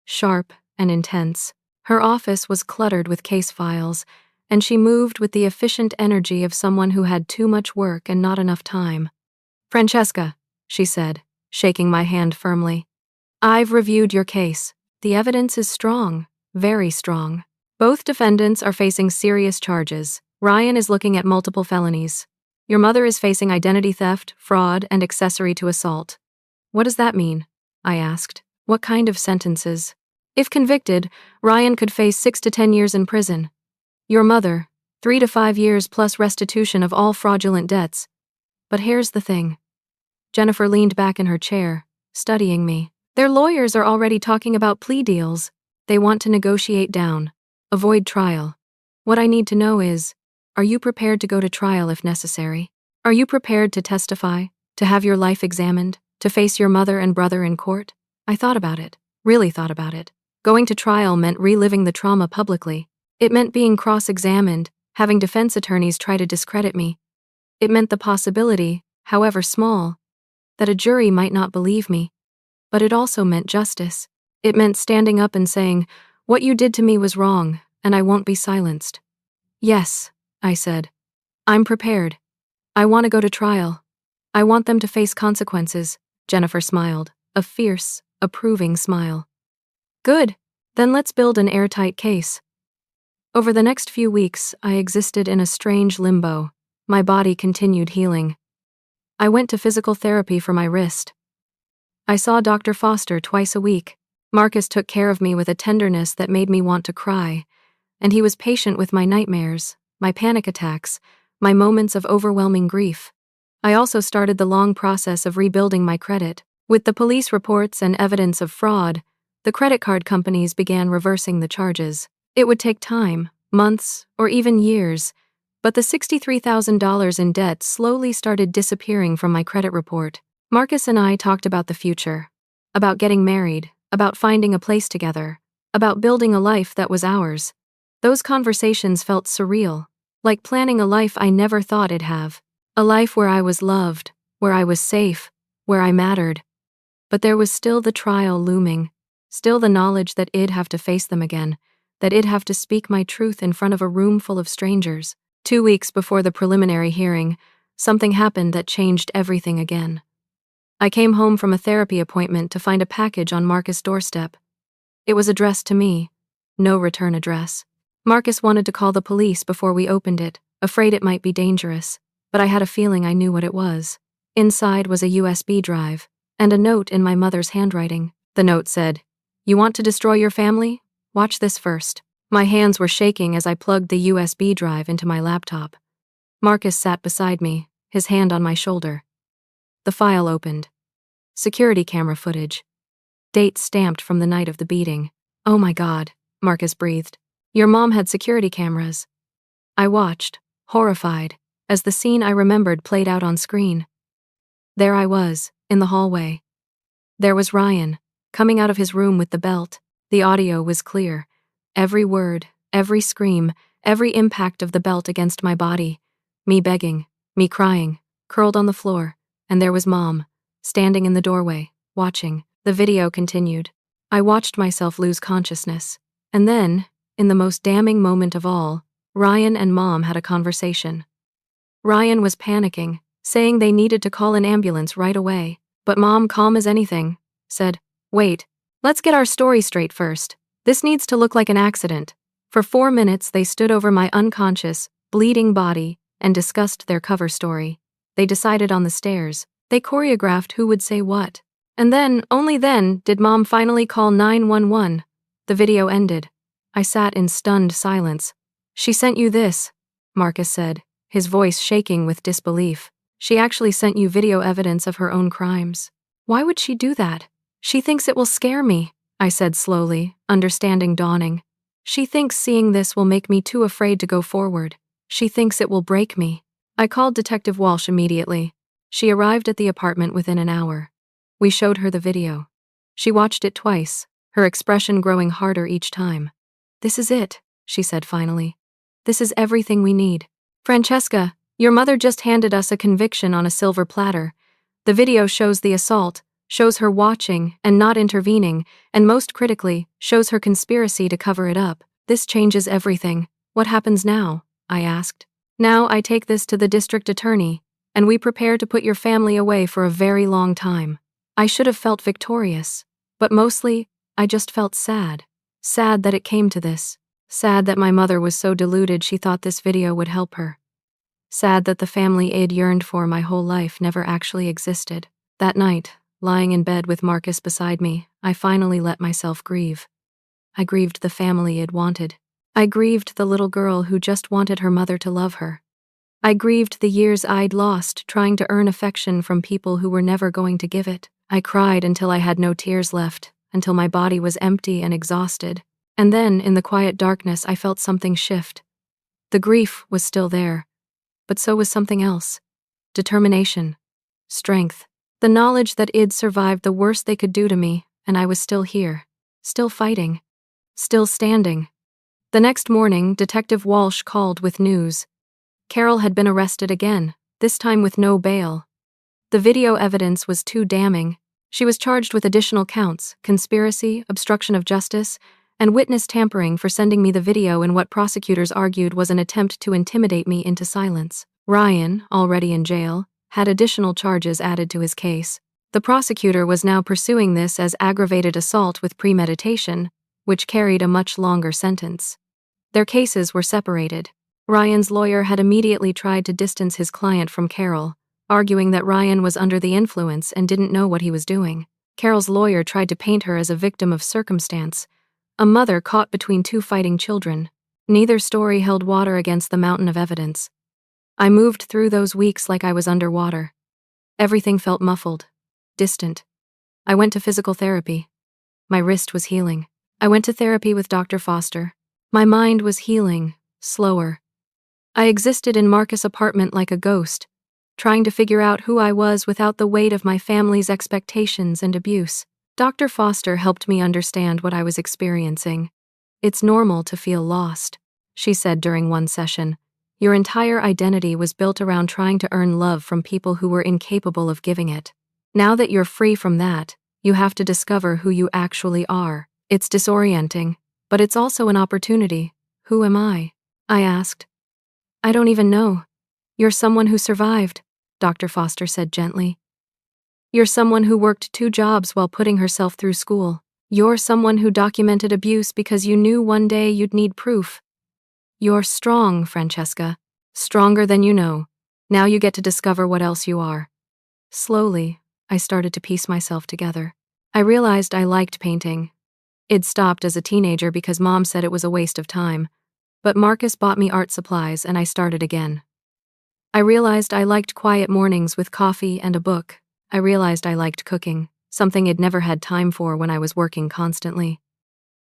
sharp and intense. Her office was cluttered with case files, and she moved with the efficient energy of someone who had too much work and not enough time. "Francesca," she said, shaking my hand firmly, "I've reviewed your case. The evidence is strong, very strong. Both defendants are facing serious charges. Ryan is looking at multiple felonies. Your mother is facing identity theft, fraud, and accessory to assault." "What does that mean?" I asked. "What kind of sentences?" "If convicted, Ryan could face 6 to 10 years in prison. Your mother, 3 to 5 years plus restitution of all fraudulent debts. But here's the thing." Jennifer leaned back in her chair, studying me. "Their lawyers are already talking about plea deals. They want to negotiate down, avoid trial. What I need to know is, are you prepared to go to trial if necessary? Are you prepared to testify, to have your life examined, to face your mother and brother in court? I thought about it, really thought about it. Going to trial meant reliving the trauma publicly. It meant being cross-examined, having defense attorneys try to discredit me. It meant the possibility, however small, that a jury might not believe me. But it also meant justice. It meant standing up and saying, "What you did to me was wrong, and I won't be silenced." "Yes," I said. "I'm prepared. I want to go to trial. I want them to face consequences." Jennifer smiled, a fierce, approving smile. "Good. Then let's build an airtight case." Over the next few weeks, I existed in a strange limbo. My body continued healing. I went to physical therapy for my wrist. I saw Dr. Foster twice a week. Marcus took care of me with a tenderness that made me want to cry, and he was patient with my nightmares, my panic attacks, my moments of overwhelming grief. I also started the long process of rebuilding my credit. With the police reports and evidence of fraud, the credit card companies began reversing the charges. It would take time, months, or even years, but the $63,000 in debt slowly started disappearing from my credit report. Marcus and I talked about the future, about getting married, about finding a place together, about building a life that was ours. Those conversations felt surreal, like planning a life I never thought I'd have. A life where I was loved, where I was safe, where I mattered. But there was still the trial looming, still the knowledge that I'd have to face them again, that I'd have to speak my truth in front of a room full of strangers. 2 weeks before the preliminary hearing, something happened that changed everything again. I came home from a therapy appointment to find a package on Marcus' doorstep. It was addressed to me. No return address. Marcus wanted to call the police before we opened it, afraid it might be dangerous, but I had a feeling I knew what it was. Inside was a USB drive, and a note in my mother's handwriting. The note said, "You want to destroy your family? Watch this first." My hands were shaking as I plugged the USB drive into my laptop. Marcus sat beside me, his hand on my shoulder. The file opened. Security camera footage. Date stamped from the night of the beating. "Oh my God," Marcus breathed. "Your mom had security cameras." I watched, horrified, as the scene I remembered played out on screen. There I was, in the hallway. There was Ryan, coming out of his room with the belt. The audio was clear. Every word, every scream, every impact of the belt against my body. Me begging, me crying, curled on the floor. And there was Mom, standing in the doorway, watching. The video continued. I watched myself lose consciousness. And then, in the most damning moment of all, Ryan and Mom had a conversation. Ryan was panicking, saying they needed to call an ambulance right away. But Mom, calm as anything, said, "Wait, let's get our story straight first. This needs to look like an accident." For 4 minutes they stood over my unconscious, bleeding body and discussed their cover story. They decided on the stairs. They choreographed who would say what. And then, only then, did Mom finally call 911. The video ended. I sat in stunned silence. "She sent you this," Marcus said, his voice shaking with disbelief. "She actually sent you video evidence of her own crimes." "Why would she do that?" "She thinks it will scare me," I said slowly, understanding dawning. "She thinks seeing this will make me too afraid to go forward. She thinks it will break me." I called Detective Walsh immediately. She arrived at the apartment within an hour. We showed her the video. She watched it twice, her expression growing harder each time. "This is it," she said finally. "This is everything we need. Francesca, your mother just handed us a conviction on a silver platter. The video shows the assault, shows her watching and not intervening, and most critically, shows her conspiracy to cover it up. This changes everything. What happens now?" I asked. "Now I take this to the district attorney, and we prepare to put your family away for a very long time." I should have felt victorious, but mostly, I just felt sad. Sad that it came to this. Sad that my mother was so deluded she thought this video would help her. Sad that the family I'd yearned for my whole life never actually existed. That night, lying in bed with Marcus beside me, I finally let myself grieve. I grieved the family I'd wanted. I grieved the little girl who just wanted her mother to love her. I grieved the years I'd lost trying to earn affection from people who were never going to give it. I cried until I had no tears left, until my body was empty and exhausted. And then, in the quiet darkness, I felt something shift. The grief was still there, but so was something else. Determination. Strength. The knowledge that I'd survived the worst they could do to me, and I was still here. Still fighting. Still standing. The next morning, Detective Walsh called with news. Carol had been arrested again, this time with no bail. The video evidence was too damning. She was charged with additional counts: conspiracy, obstruction of justice, and witness tampering for sending me the video in what prosecutors argued was an attempt to intimidate me into silence. Ryan, already in jail, had additional charges added to his case. The prosecutor was now pursuing this as aggravated assault with premeditation, which carried a much longer sentence. Their cases were separated. Ryan's lawyer had immediately tried to distance his client from Carol, arguing that Ryan was under the influence and didn't know what he was doing. Carol's lawyer tried to paint her as a victim of circumstance, a mother caught between two fighting children. Neither story held water against the mountain of evidence. I moved through those weeks like I was underwater. Everything felt muffled, distant. I went to physical therapy. My wrist was healing. I went to therapy with Dr. Foster. My mind was healing, slower. I existed in Marcus' apartment like a ghost, trying to figure out who I was without the weight of my family's expectations and abuse. Dr. Foster helped me understand what I was experiencing. It's normal to feel lost, she said during one session. Your entire identity was built around trying to earn love from people who were incapable of giving it. Now that you're free from that, you have to discover who you actually are. It's disorienting, but it's also an opportunity. Who am I? I asked. I don't even know. You're someone who survived, Dr. Foster said gently. You're someone who worked 2 jobs while putting herself through school. You're someone who documented abuse because you knew one day you'd need proof. You're strong, Francesca. Stronger than you know. Now you get to discover what else you are. Slowly, I started to piece myself together. I realized I liked painting. I'd stopped as a teenager because Mom said it was a waste of time, but Marcus bought me art supplies and I started again. I realized I liked quiet mornings with coffee and a book. I realized I liked cooking, something I'd never had time for when I was working constantly.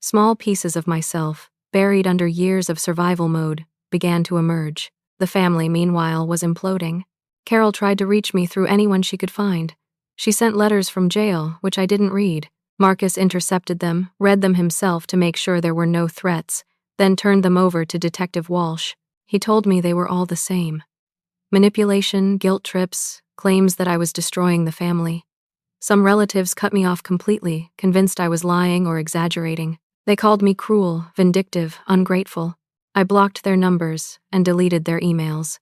Small pieces of myself, buried under years of survival mode, began to emerge. The family, meanwhile, was imploding. Carol tried to reach me through anyone she could find. She sent letters from jail, which I didn't read. Marcus intercepted them, read them himself to make sure there were no threats, then turned them over to Detective Walsh. He told me they were all the same. Manipulation, guilt trips, claims that I was destroying the family. Some relatives cut me off completely, convinced I was lying or exaggerating. They called me cruel, vindictive, ungrateful. I blocked their numbers and deleted their emails.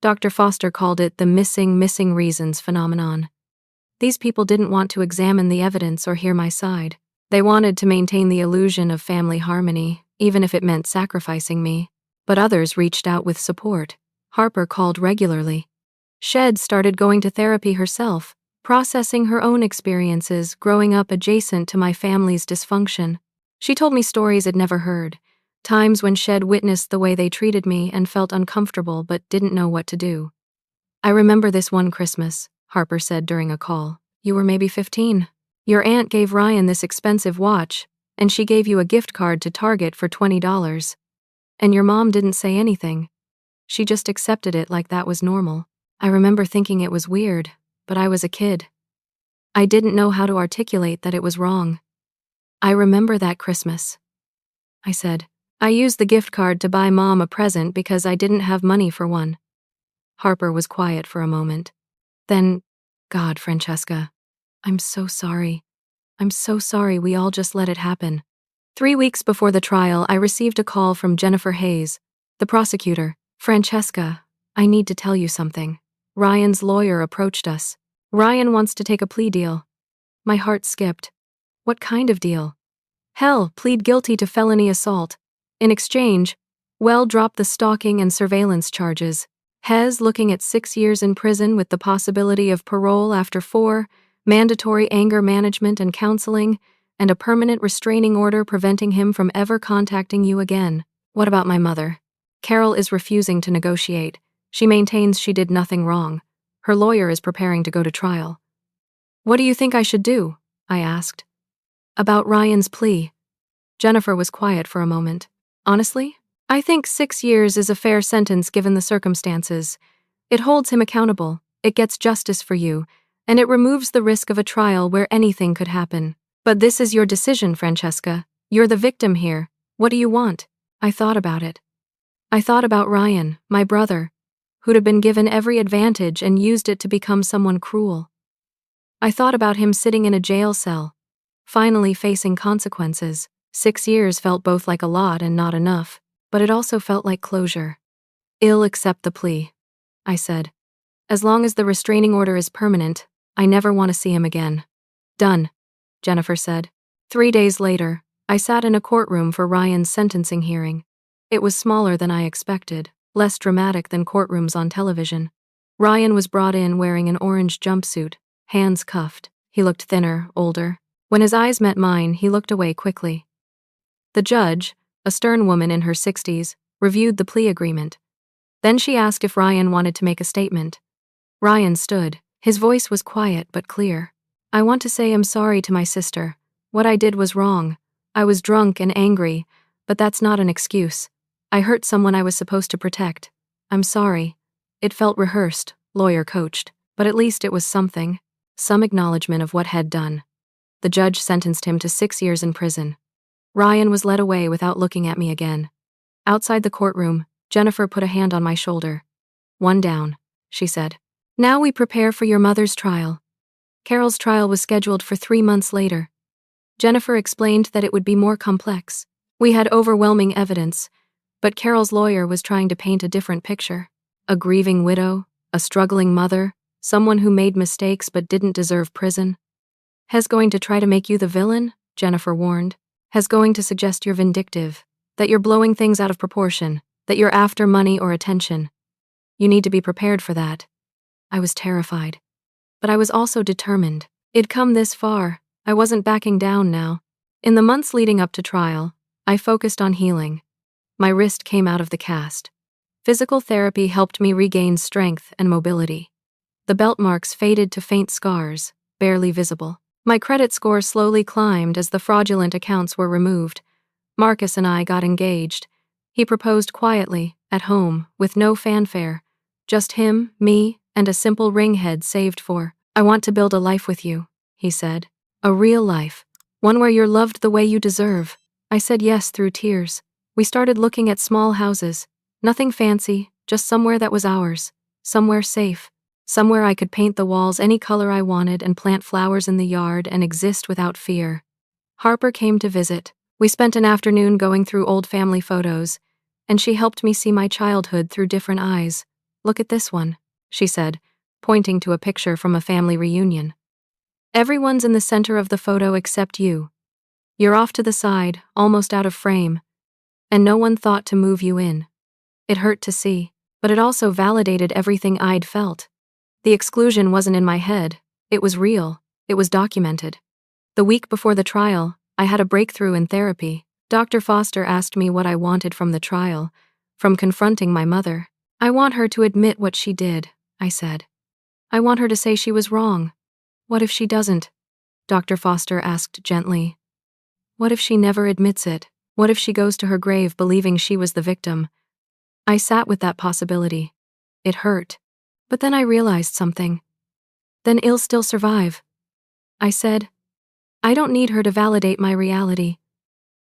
Dr. Foster called it the missing reasons phenomenon. These people didn't want to examine the evidence or hear my side. They wanted to maintain the illusion of family harmony, even if it meant sacrificing me. But others reached out with support. Harper called regularly. Shed started going to therapy herself, processing her own experiences growing up adjacent to my family's dysfunction. She told me stories I'd never heard, times when Shed witnessed the way they treated me and felt uncomfortable but didn't know what to do. I remember this one Christmas, Harper said during a call. You were maybe 15. Your aunt gave Ryan this expensive watch, and she gave you a gift card to Target for $20. And your mom didn't say anything. She just accepted it like that was normal. I remember thinking it was weird, but I was a kid. I didn't know how to articulate that it was wrong. I remember that Christmas. I said, I used the gift card to buy Mom a present because I didn't have money for one. Harper was quiet for a moment. Then, God, Francesca, I'm so sorry. I'm so sorry we all just let it happen. 3 weeks before the trial, I received a call from Jennifer Hayes, the prosecutor. Francesca, I need to tell you something. Ryan's lawyer approached us. Ryan wants to take a plea deal. My heart skipped. What kind of deal? Hell, plead guilty to felony assault. In exchange, drop the stalking and surveillance charges. Hez looking at 6 years in prison with the possibility of parole after 4, mandatory anger management and counseling, and a permanent restraining order preventing him from ever contacting you again. What about my mother? Carol is refusing to negotiate. She maintains she did nothing wrong. Her lawyer is preparing to go to trial. What do you think I should do? I asked. About Ryan's plea. Jennifer was quiet for a moment. Honestly, I think 6 years is a fair sentence given the circumstances. It holds him accountable, it gets justice for you, and it removes the risk of a trial where anything could happen. But this is your decision, Francesca. You're the victim here. What do you want? I thought about it. I thought about Ryan, my brother, who'd have been given every advantage and used it to become someone cruel. I thought about him sitting in a jail cell, finally facing consequences. 6 years felt both like a lot and not enough, but it also felt like closure. I'll accept the plea, I said. As long as the restraining order is permanent, I never want to see him again. Done, Jennifer said. 3 days later, I sat in a courtroom for Ryan's sentencing hearing. It was smaller than I expected, less dramatic than courtrooms on television. Ryan was brought in wearing an orange jumpsuit, hands cuffed. He looked thinner, older. When his eyes met mine, he looked away quickly. The judge, a stern woman in her 60s, reviewed the plea agreement. Then she asked if Ryan wanted to make a statement. Ryan stood. His voice was quiet but clear. I want to say I'm sorry to my sister. What I did was wrong. I was drunk and angry, but that's not an excuse. I hurt someone I was supposed to protect. I'm sorry. It felt rehearsed, lawyer coached, but at least it was something. Some acknowledgement of what had done. The judge sentenced him to 6 years in prison. Ryan was led away without looking at me again. Outside the courtroom, Jennifer put a hand on my shoulder. One down, she said. Now we prepare for your mother's trial. Carol's trial was scheduled for 3 months later. Jennifer explained that it would be more complex. We had overwhelming evidence, but Carol's lawyer was trying to paint a different picture. A grieving widow, a struggling mother, someone who made mistakes but didn't deserve prison. Has going to try to make you the villain, Jennifer warned. Has going to suggest you're vindictive, that you're blowing things out of proportion, that you're after money or attention. You need to be prepared for that. I was terrified. But I was also determined. It'd come this far. I wasn't backing down now. In the months leading up to trial, I focused on healing. My wrist came out of the cast. Physical therapy helped me regain strength and mobility. The belt marks faded to faint scars, barely visible. My credit score slowly climbed as the fraudulent accounts were removed. Marcus and I got engaged. He proposed quietly, at home, with no fanfare. Just him, me, and a simple ring head saved for. I want to build a life with you, he said. A real life. One where you're loved the way you deserve. I said yes through tears. We started looking at small houses. Nothing fancy, just somewhere that was ours. Somewhere safe. Somewhere I could paint the walls any color I wanted and plant flowers in the yard and exist without fear. Harper came to visit. We spent an afternoon going through old family photos, and she helped me see my childhood through different eyes. Look at this one, she said, pointing to a picture from a family reunion. Everyone's in the center of the photo except you. You're off to the side, almost out of frame, and no one thought to move you in. It hurt to see, but it also validated everything I'd felt. The exclusion wasn't in my head, it was real, it was documented. The week before the trial, I had a breakthrough in therapy. Dr. Foster asked me what I wanted from the trial, from confronting my mother. I want her to admit what she did, I said. I want her to say she was wrong. What if she doesn't? Dr. Foster asked gently. What if she never admits it? What if she goes to her grave believing she was the victim? I sat with that possibility. It hurt. But then I realized something. Then I'll still survive. I said, I don't need her to validate my reality.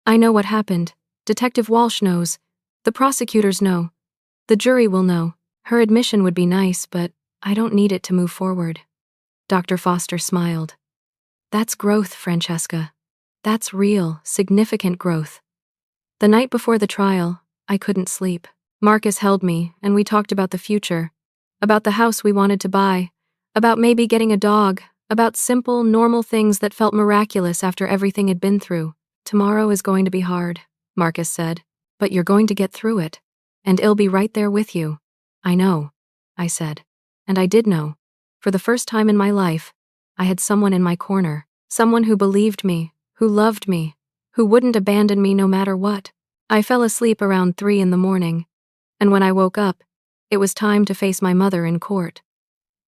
I know what happened. Detective Walsh knows. The prosecutors know. The jury will know. Her admission would be nice, but I don't need it to move forward. Dr. Foster smiled. That's growth, Francesca. That's real, significant growth. The night before the trial, I couldn't sleep. Marcus held me, and we talked about the future. About the house we wanted to buy. About maybe getting a dog. About simple, normal things that felt miraculous after everything had been through. Tomorrow is going to be hard, Marcus said. But you're going to get through it. And I'll be right there with you. I know, I said. And I did know. For the first time in my life, I had someone in my corner. Someone who believed me, who loved me, who wouldn't abandon me no matter what. I fell asleep around 3 a.m, and when I woke up, it was time to face my mother in court.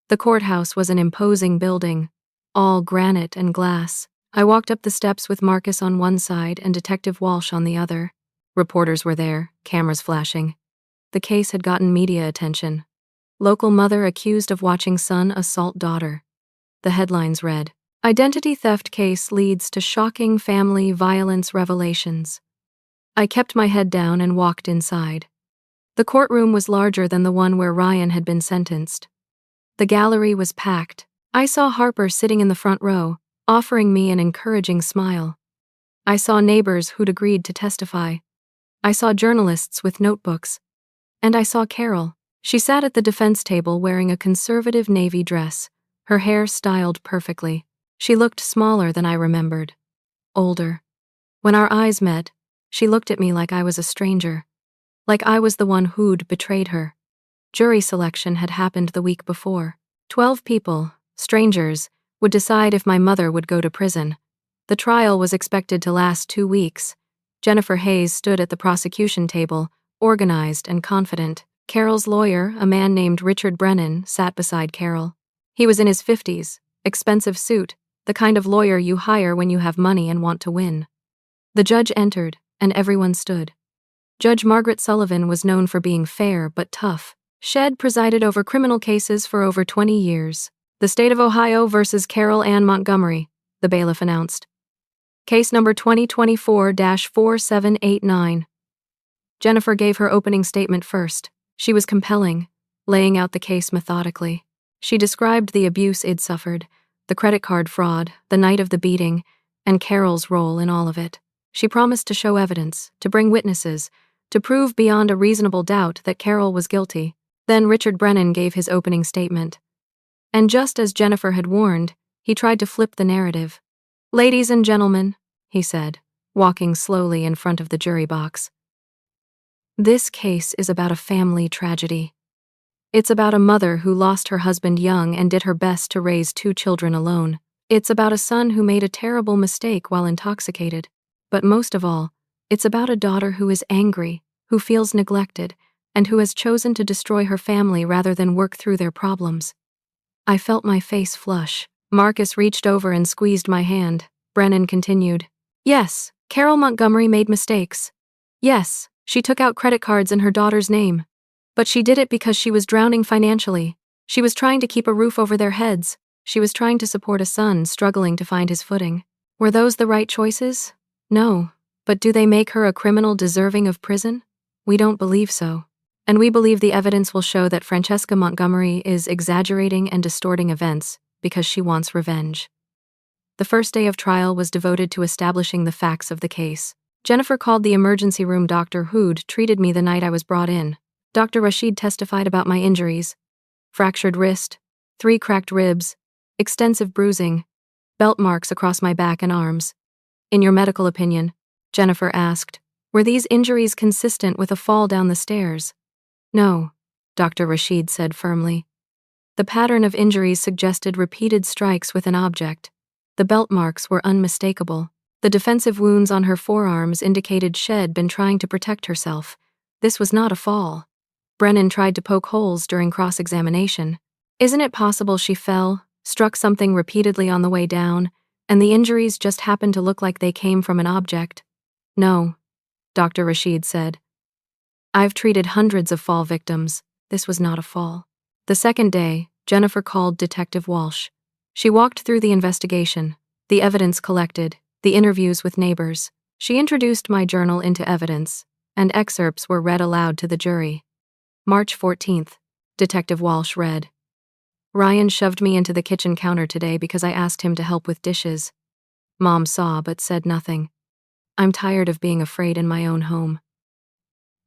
The courthouse was an imposing building, all granite and glass. I walked up the steps with Marcus on one side and Detective Walsh on the other. Reporters were there, cameras flashing. The case had gotten media attention. Local mother accused of watching son assault daughter. The headlines read, "Identity theft case leads to shocking family violence revelations." I kept my head down and walked inside. The courtroom was larger than the one where Ryan had been sentenced. The gallery was packed. I saw Harper sitting in the front row, offering me an encouraging smile. I saw neighbors who'd agreed to testify. I saw journalists with notebooks. And I saw Carol. She sat at the defense table wearing a conservative navy dress, her hair styled perfectly. She looked smaller than I remembered. Older. When our eyes met, she looked at me like I was a stranger. Like I was the one who'd betrayed her. Jury selection had happened the week before. 12 people, strangers, would decide if my mother would go to prison. The trial was expected to last 2 weeks. Jennifer Hayes stood at the prosecution table, organized and confident. Carol's lawyer, a man named Richard Brennan, sat beside Carol. He was in his 50s, expensive suit, the kind of lawyer you hire when you have money and want to win. The judge entered, and everyone stood. Judge Margaret Sullivan was known for being fair but tough. She'd presided over criminal cases for over 20 years. "The state of Ohio versus Carol Ann Montgomery," the bailiff announced. "Case number 2024-4789. Jennifer gave her opening statement first. She was compelling, laying out the case methodically. She described the abuse I'd suffered, the credit card fraud, the night of the beating, and Carol's role in all of it. She promised to show evidence, to bring witnesses, to prove beyond a reasonable doubt that Carol was guilty. Then Richard Brennan gave his opening statement. And just as Jennifer had warned, he tried to flip the narrative. "Ladies and gentlemen," he said, walking slowly in front of the jury box. "This case is about a family tragedy. It's about a mother who lost her husband young and did her best to raise 2 children alone. It's about a son who made a terrible mistake while intoxicated. But most of all, it's about a daughter who is angry, who feels neglected, and who has chosen to destroy her family rather than work through their problems." I felt my face flush. Marcus reached over and squeezed my hand. Brennan continued, "Yes, Carol Montgomery made mistakes. Yes, she took out credit cards in her daughter's name. But she did it because she was drowning financially. She was trying to keep a roof over their heads. She was trying to support a son struggling to find his footing. Were those the right choices? No. But do they make her a criminal deserving of prison? We don't believe so. And we believe the evidence will show that Francesca Montgomery is exaggerating and distorting events because she wants revenge." The first day of trial was devoted to establishing the facts of the case. Jennifer called the emergency room doctor who'd treated me the night I was brought in. Dr. Rashid testified about my injuries: fractured wrist, 3 cracked ribs, extensive bruising, belt marks across my back and arms. "In your medical opinion," Jennifer asked, "were these injuries consistent with a fall down the stairs?" "No," Dr. Rashid said firmly. The pattern of injuries suggested repeated strikes with an object. The belt marks were unmistakable. The defensive wounds on her forearms indicated she'd been trying to protect herself. This was not a fall. Brennan tried to poke holes during cross-examination. "Isn't it possible she fell, struck something repeatedly on the way down, and the injuries just happened to look like they came from an object?" "No," Dr. Rashid said. "I've treated hundreds of fall victims. This was not a fall." The second day, Jennifer called Detective Walsh. She walked through the investigation, the evidence collected, the interviews with neighbors. She introduced my journal into evidence, and excerpts were read aloud to the jury. March 14th, Detective Walsh read, "Ryan shoved me into the kitchen counter today because I asked him to help with dishes. Mom saw but said nothing. I'm tired of being afraid in my own home."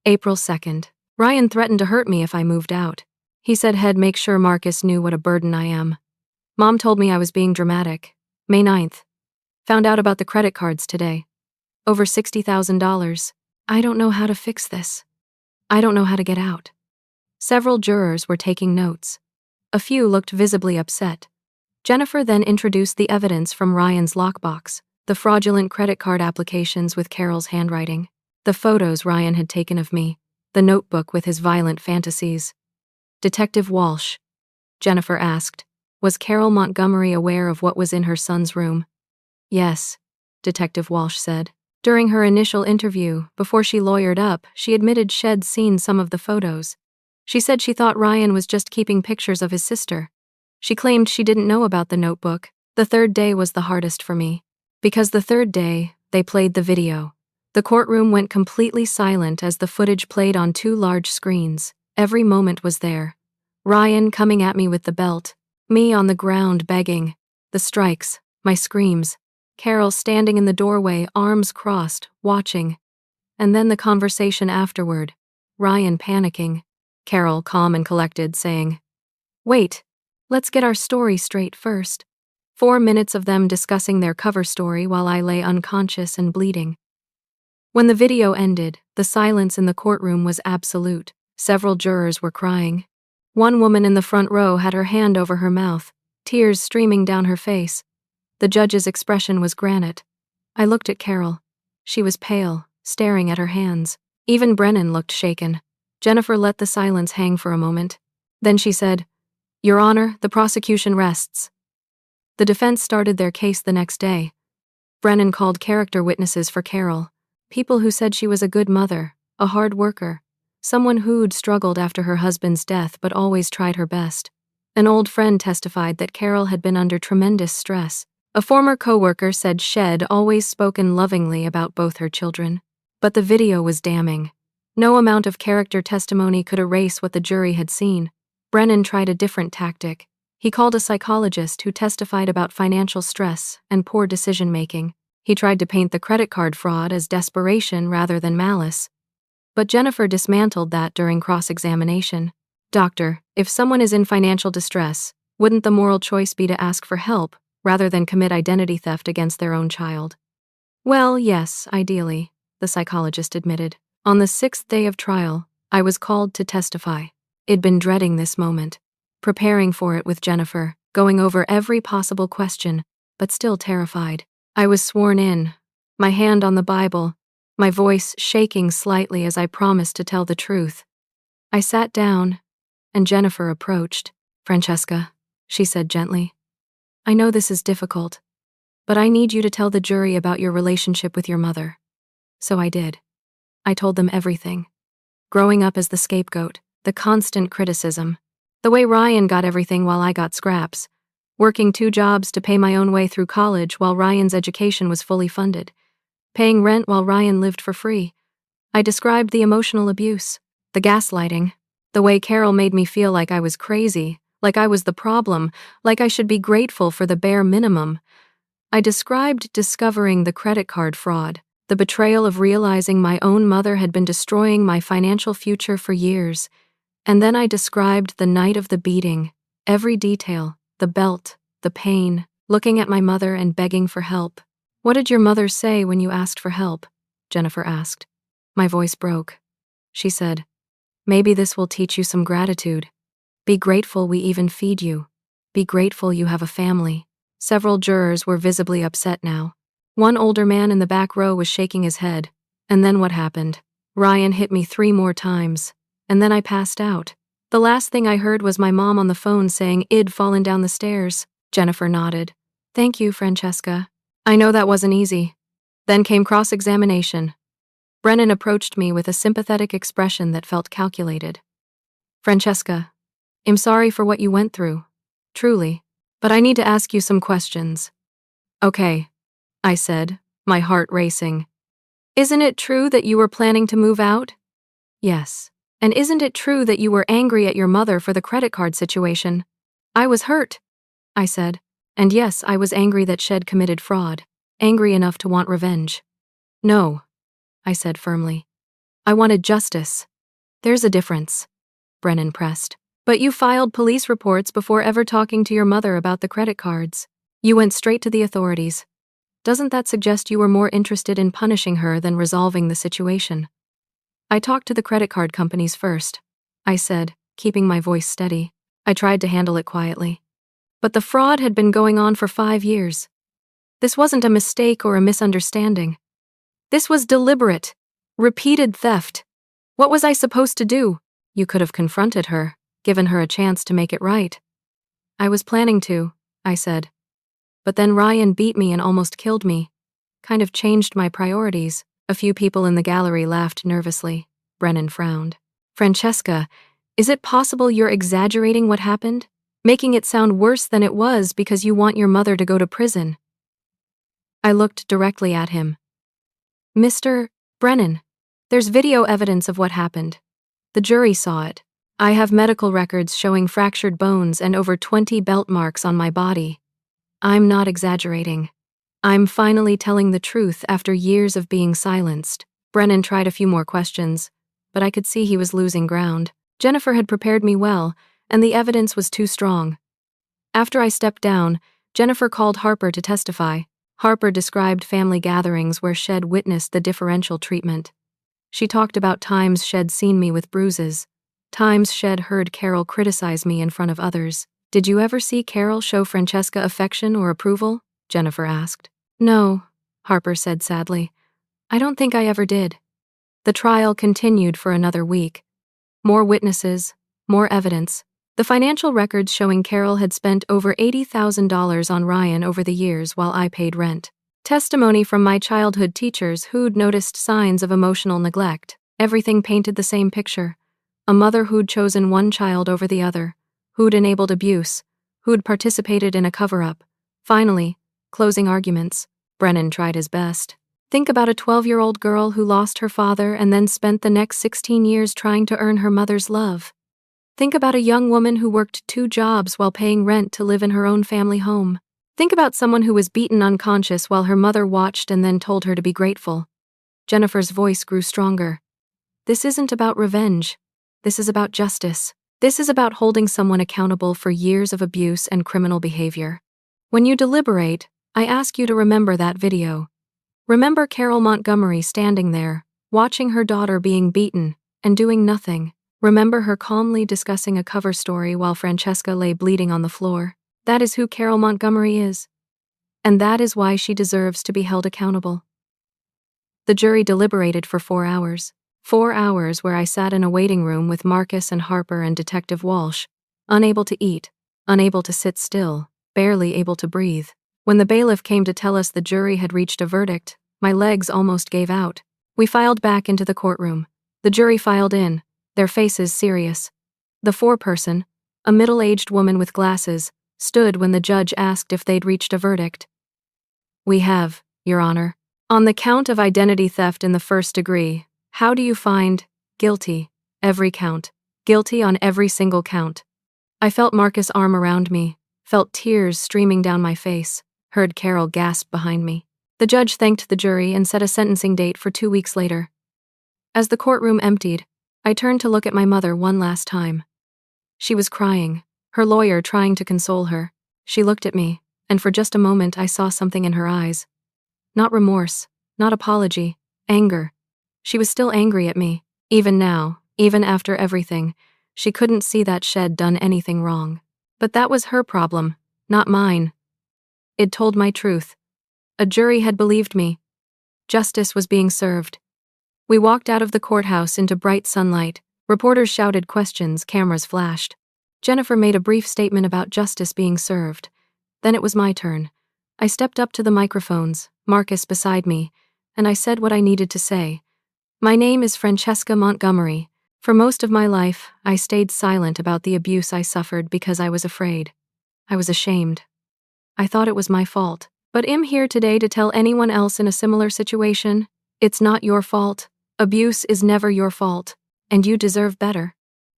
April 2nd, Ryan threatened to hurt me if I moved out. He said he'd make sure Marcus knew what a burden I am. Mom told me I was being dramatic. May 9th, found out about the credit cards today. Over $60,000. I don't know how to fix this. I don't know how to get out. Several jurors were taking notes. A few looked visibly upset. Jennifer then introduced the evidence from Ryan's lockbox, the fraudulent credit card applications with Carol's handwriting, the photos Ryan had taken of me, the notebook with his violent fantasies. "Detective Walsh," Jennifer asked, "was Carol Montgomery aware of what was in her son's room?" "Yes," Detective Walsh said. During her initial interview, before she lawyered up, she admitted she'd seen some of the photos. She said she thought Ryan was just keeping pictures of his sister. She claimed she didn't know about the notebook. The third day was the hardest for me. Because the third day, they played the video. The courtroom went completely silent as the footage played on two large screens. Every moment was there. Ryan coming at me with the belt, me on the ground begging, the strikes, my screams, Carol standing in the doorway, arms crossed, watching. And then the conversation afterward. Ryan panicking. Carol calm and collected, saying, "Wait, let's get our story straight first." 4 minutes of them discussing their cover story while I lay unconscious and bleeding. When the video ended, the silence in the courtroom was absolute. Several jurors were crying. One woman in the front row had her hand over her mouth, tears streaming down her face. The judge's expression was granite. I looked at Carol. She was pale, staring at her hands. Even Brennan looked shaken. Jennifer let the silence hang for a moment. Then she said, "Your Honor, the prosecution rests." The defense started their case the next day. Brennan called character witnesses for Carol, people who said she was a good mother, a hard worker, someone who'd struggled after her husband's death but always tried her best. An old friend testified that Carol had been under tremendous stress. A former coworker said she'd always spoken lovingly about both her children. But the video was damning. No amount of character testimony could erase what the jury had seen. Brennan tried a different tactic. He called a psychologist who testified about financial stress and poor decision-making. He tried to paint the credit card fraud as desperation rather than malice. But Jennifer dismantled that during cross-examination. "Doctor, if someone is in financial distress, wouldn't the moral choice be to ask for help rather than commit identity theft against their own child?" "Well, yes, ideally," the psychologist admitted. On the 6th day of trial, I was called to testify. I'd been dreading this moment, preparing for it with Jennifer, going over every possible question, but still terrified. I was sworn in, my hand on the Bible, my voice shaking slightly as I promised to tell the truth. I sat down, and Jennifer approached. "Francesca," she said gently, "I know this is difficult, but I need you to tell the jury about your relationship with your mother." So I did. I told them everything. Growing up as the scapegoat, the constant criticism, the way Ryan got everything while I got scraps, working 2 jobs to pay my own way through college while Ryan's education was fully funded, paying rent while Ryan lived for free. I described the emotional abuse, the gaslighting, the way Carol made me feel like I was crazy, like I was the problem, like I should be grateful for the bare minimum. I described discovering the credit card fraud, the betrayal of realizing my own mother had been destroying my financial future for years. And then I described the night of the beating, every detail, the belt, the pain, looking at my mother and begging for help. "What did your mother say when you asked for help?" Jennifer asked. My voice broke. She said, "Maybe this will teach you some gratitude. Be grateful we even feed you. Be grateful you have a family." Several jurors were visibly upset now. One older man in the back row was shaking his head. And then what happened? Ryan hit me 3 more times. And then I passed out. The last thing I heard was my mom on the phone saying I'd fallen down the stairs. Jennifer nodded. "Thank you, Francesca. I know that wasn't easy." Then came cross-examination. Brennan approached me with a sympathetic expression that felt calculated. "Francesca, I'm sorry for what you went through. Truly. But I need to ask you some questions." "Okay," I said, my heart racing. "Isn't it true that you were planning to move out?" "Yes." "And isn't it true that you were angry at your mother for the credit card situation?" "I was hurt," I said. "And yes, I was angry that she'd committed fraud, angry enough to want revenge." "No," I said firmly. "I wanted justice." "There's a difference," Brennan pressed. "But you filed police reports before ever talking to your mother about the credit cards. You went straight to the authorities. Doesn't that suggest you were more interested in punishing her than resolving the situation?" "I talked to the credit card companies first," I said, keeping my voice steady. I tried to handle it quietly. But the fraud had been going on for 5 years. This wasn't a mistake or a misunderstanding. This was deliberate, repeated theft. What was I supposed to do? "You could have confronted her, given her a chance to make it right." "I was planning to," I said. "But then Ryan beat me and almost killed me." kind of changed my priorities. A few people in the gallery laughed nervously. Brennan frowned. Francesca, is it possible you're exaggerating what happened? Making it sound worse than it was because you want your mother to go to prison? I looked directly at him. Mr. Brennan, there's video evidence of what happened. The jury saw it. I have medical records showing fractured bones and over 20 belt marks on my body. I'm not exaggerating. I'm finally telling the truth after years of being silenced. Brennan tried a few more questions, but I could see he was losing ground. Jennifer had prepared me well, and the evidence was too strong. After I stepped down, Jennifer called Harper to testify. Harper described family gatherings where Shed witnessed the differential treatment. She talked about times Shed seen me with bruises, times Shed heard Carol criticize me in front of others. Did you ever see Carol show Francesca affection or approval? Jennifer asked. No, Harper said sadly. I don't think I ever did. The trial continued for another week. More witnesses, more evidence. The financial records showing Carol had spent over $80,000 on Ryan over the years while I paid rent. Testimony from my childhood teachers who'd noticed signs of emotional neglect. Everything painted the same picture. A mother who'd chosen one child over the other, who'd enabled abuse, who'd participated in a cover-up. Finally, closing arguments. Brennan tried his best. Think about a 12-year-old girl who lost her father and then spent the next 16 years trying to earn her mother's love. Think about a young woman who worked 2 jobs while paying rent to live in her own family home. Think about someone who was beaten unconscious while her mother watched and then told her to be grateful. Jennifer's voice grew stronger. This isn't about revenge. This is about justice. This is about holding someone accountable for years of abuse and criminal behavior. When you deliberate, I ask you to remember that video. Remember Carol Montgomery standing there, watching her daughter being beaten, and doing nothing. Remember her calmly discussing a cover story while Francesca lay bleeding on the floor. That is who Carol Montgomery is. And that is why she deserves to be held accountable. The jury deliberated for 4 hours. 4 hours where I sat in a waiting room with Marcus and Harper and Detective Walsh, unable to eat, unable to sit still, barely able to breathe. When the bailiff came to tell us the jury had reached a verdict, my legs almost gave out. We filed back into the courtroom. The jury filed in, their faces serious. The foreperson, a middle-aged woman with glasses, stood when the judge asked if they'd reached a verdict. We have, Your Honor. On the count of identity theft in the first degree, how do you find guilty? Every count. Guilty on every single count. I felt Marcus' arm around me, felt tears streaming down my face, heard Carol gasp behind me. The judge thanked the jury and set a sentencing date for 2 weeks later. As the courtroom emptied, I turned to look at my mother one last time. She was crying, her lawyer trying to console her. She looked at me, and for just a moment I saw something in her eyes. Not remorse, not apology, anger. She was still angry at me. Even now, even after everything, she couldn't see that Shed done anything wrong. But that was her problem, not mine. It told my truth. A jury had believed me. Justice was being served. We walked out of the courthouse into bright sunlight. Reporters shouted questions, cameras flashed. Jennifer made a brief statement about justice being served. Then it was my turn. I stepped up to the microphones, Marcus beside me, and I said what I needed to say. My name is Francesca Montgomery. For most of my life, I stayed silent about the abuse I suffered because I was afraid. I was ashamed. I thought it was my fault. But I'm here today to tell anyone else in a similar situation, it's not your fault. Abuse is never your fault, and you deserve better.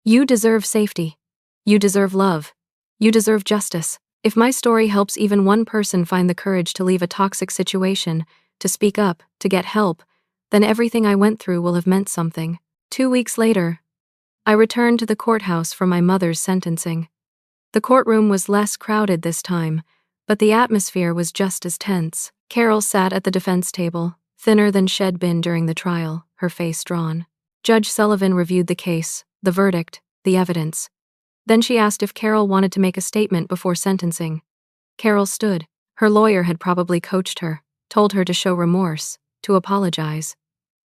You deserve safety. You deserve love. You deserve justice. If my story helps even one person find the courage to leave a toxic situation, to speak up, to get help, then everything I went through will have meant something. 2 weeks later, I returned to the courthouse for my mother's sentencing. The courtroom was less crowded this time, but the atmosphere was just as tense. Carol sat at the defense table, thinner than Shed been during the trial, her face drawn. Judge Sullivan reviewed the case, the verdict, the evidence. Then she asked if Carol wanted to make a statement before sentencing. Carol stood. Her lawyer had probably coached her, told her to show remorse, to apologize.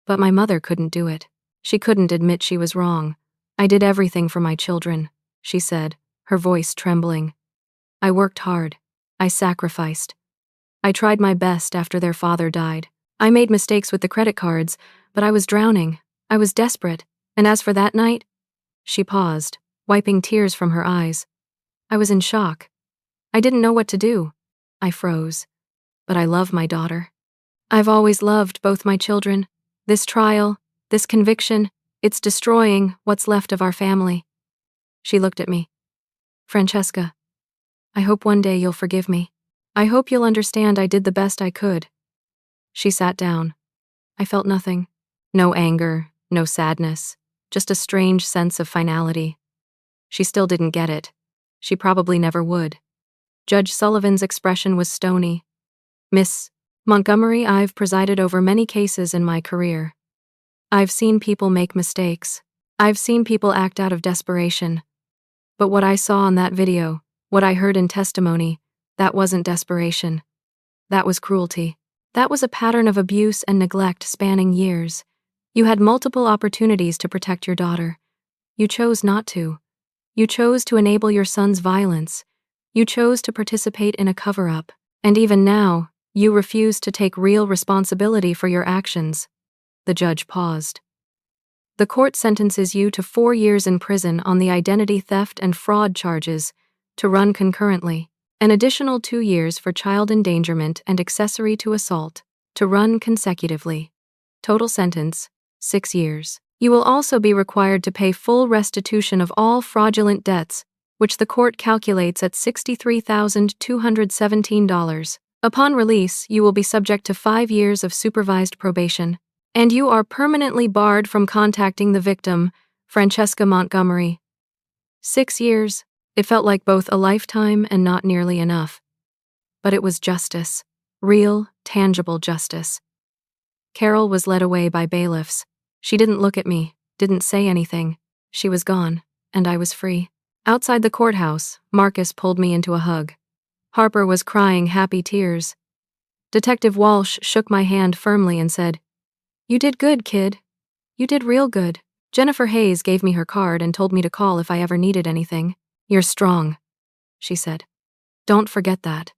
But my mother couldn't do it. She couldn't admit she was wrong. I did everything for my children, she said, her voice trembling. I worked hard. I sacrificed. I tried my best after their father died. I made mistakes with the credit cards, but I was drowning. I was desperate. And as for that night, she paused, wiping tears from her eyes. I was in shock. I didn't know what to do. I froze. But I love my daughter. I've always loved both my children. This trial, this conviction, it's destroying what's left of our family. She looked at me. Francesca, I hope one day you'll forgive me. I hope you'll understand I did the best I could. She sat down. I felt nothing. No anger, no sadness, just a strange sense of finality. She still didn't get it. She probably never would. Judge Sullivan's expression was stony. Miss Montgomery, I've presided over many cases in my career. I've seen people make mistakes. I've seen people act out of desperation. But what I saw on that video, what I heard in testimony, that wasn't desperation. That was cruelty. That was a pattern of abuse and neglect spanning years. You had multiple opportunities to protect your daughter. You chose not to. You chose to enable your son's violence. You chose to participate in a cover-up. And even now, you refuse to take real responsibility for your actions. The judge paused. The court sentences you to 4 years in prison on the identity theft and fraud charges, to run concurrently. An additional 2 years for child endangerment and accessory to assault, to run consecutively. Total sentence, 6 years. You will also be required to pay full restitution of all fraudulent debts, which the court calculates at $63,217. Upon release, you will be subject to 5 years of supervised probation, and you are permanently barred from contacting the victim, Francesca Montgomery. 6 years. It felt like both a lifetime and not nearly enough. But it was justice. Real, tangible justice. Carol was led away by bailiffs. She didn't look at me, didn't say anything. She was gone, and I was free. Outside the courthouse, Marcus pulled me into a hug. Harper was crying happy tears. Detective Walsh shook my hand firmly and said, "You did good, kid. You did real good." Jennifer Hayes gave me her card and told me to call if I ever needed anything. "You're strong," she said. "Don't forget that."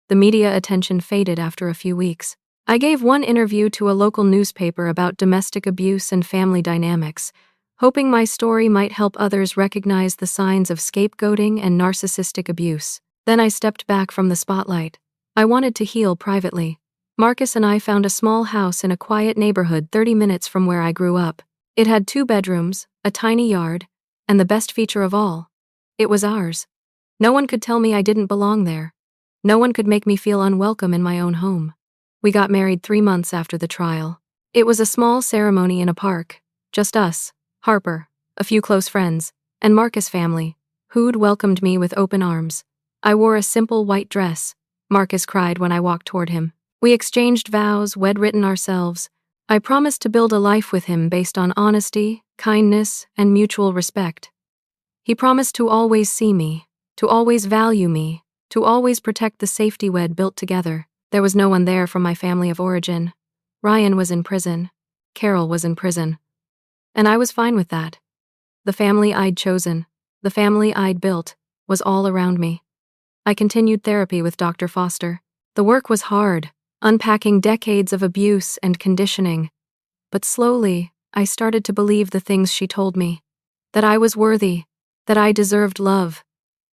The media attention faded after a few weeks. I gave one interview to a local newspaper about domestic abuse and family dynamics, hoping my story might help others recognize the signs of scapegoating and narcissistic abuse. Then I stepped back from the spotlight. I wanted to heal privately. Marcus and I found a small house in a quiet neighborhood 30 minutes from where I grew up. It had 2 bedrooms, a tiny yard, and the best feature of all, it was ours. No one could tell me I didn't belong there. No one could make me feel unwelcome in my own home. We got married 3 months after the trial. It was a small ceremony in a park. Just us, Harper, a few close friends, and Marcus' family, who'd welcomed me with open arms. I wore a simple white dress. Marcus cried when I walked toward him. We exchanged vows, wed-written ourselves. I promised to build a life with him based on honesty, kindness, and mutual respect. He promised to always see me, to always value me, to always protect the safety we'd built together. There was no one there from my family of origin. Ryan was in prison. Carol was in prison. And I was fine with that. The family I'd chosen, the family I'd built, was all around me. I continued therapy with Dr. Foster. The work was hard, unpacking decades of abuse and conditioning. But slowly, I started to believe the things she told me. That I was worthy, that I deserved love,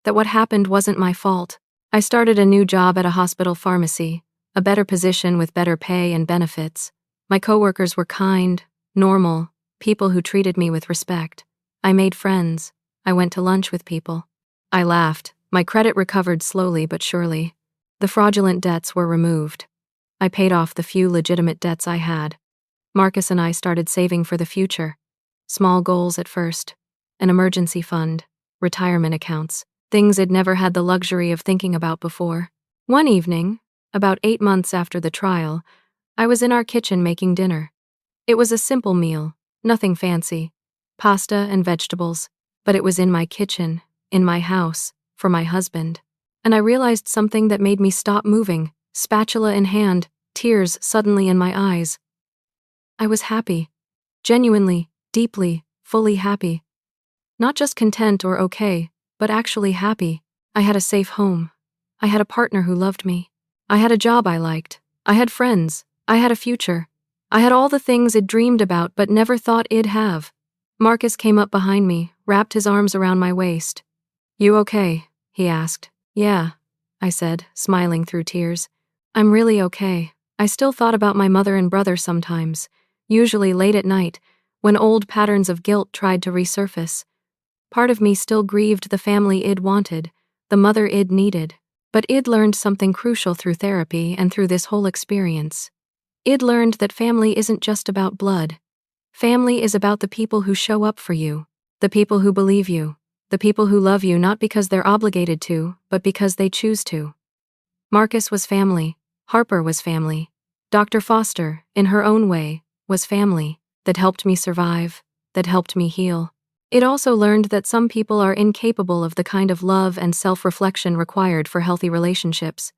that what happened wasn't my fault. I started a new job at a hospital pharmacy, a better position with better pay and benefits. My coworkers were kind, normal, people who treated me with respect. I made friends. I went to lunch with people. I laughed. My credit recovered slowly but surely. The fraudulent debts were removed. I paid off the few legitimate debts I had. Marcus and I started saving for the future. Small goals at first. An emergency fund, retirement accounts, things I'd never had the luxury of thinking about before. One evening, about 8 months after the trial, I was in our kitchen making dinner. It was a simple meal, nothing fancy, pasta and vegetables, but it was in my kitchen, in my house, for my husband. And I realized something that made me stop moving, spatula in hand, tears suddenly in my eyes. I was happy. Genuinely, deeply, fully happy. Not just content or okay, but actually happy. I had a safe home. I had a partner who loved me. I had a job I liked. I had friends. I had a future. I had all the things I'd dreamed about but never thought I'd have. Marcus came up behind me, wrapped his arms around my waist. "You okay?" he asked. "Yeah," I said, smiling through tears. "I'm really okay." I still thought about my mother and brother sometimes, usually late at night, when old patterns of guilt tried to resurface. Part of me still grieved the family I'd wanted, the mother I'd needed, but I'd learned something crucial through therapy and through this whole experience. I'd learned that family isn't just about blood. Family is about the people who show up for you, the people who believe you, the people who love you not because they're obligated to, but because they choose to. Marcus was family. Harper was family. Dr. Foster, in her own way, was family that helped me survive, that helped me heal. It also learned that some people are incapable of the kind of love and self-reflection required for healthy relationships.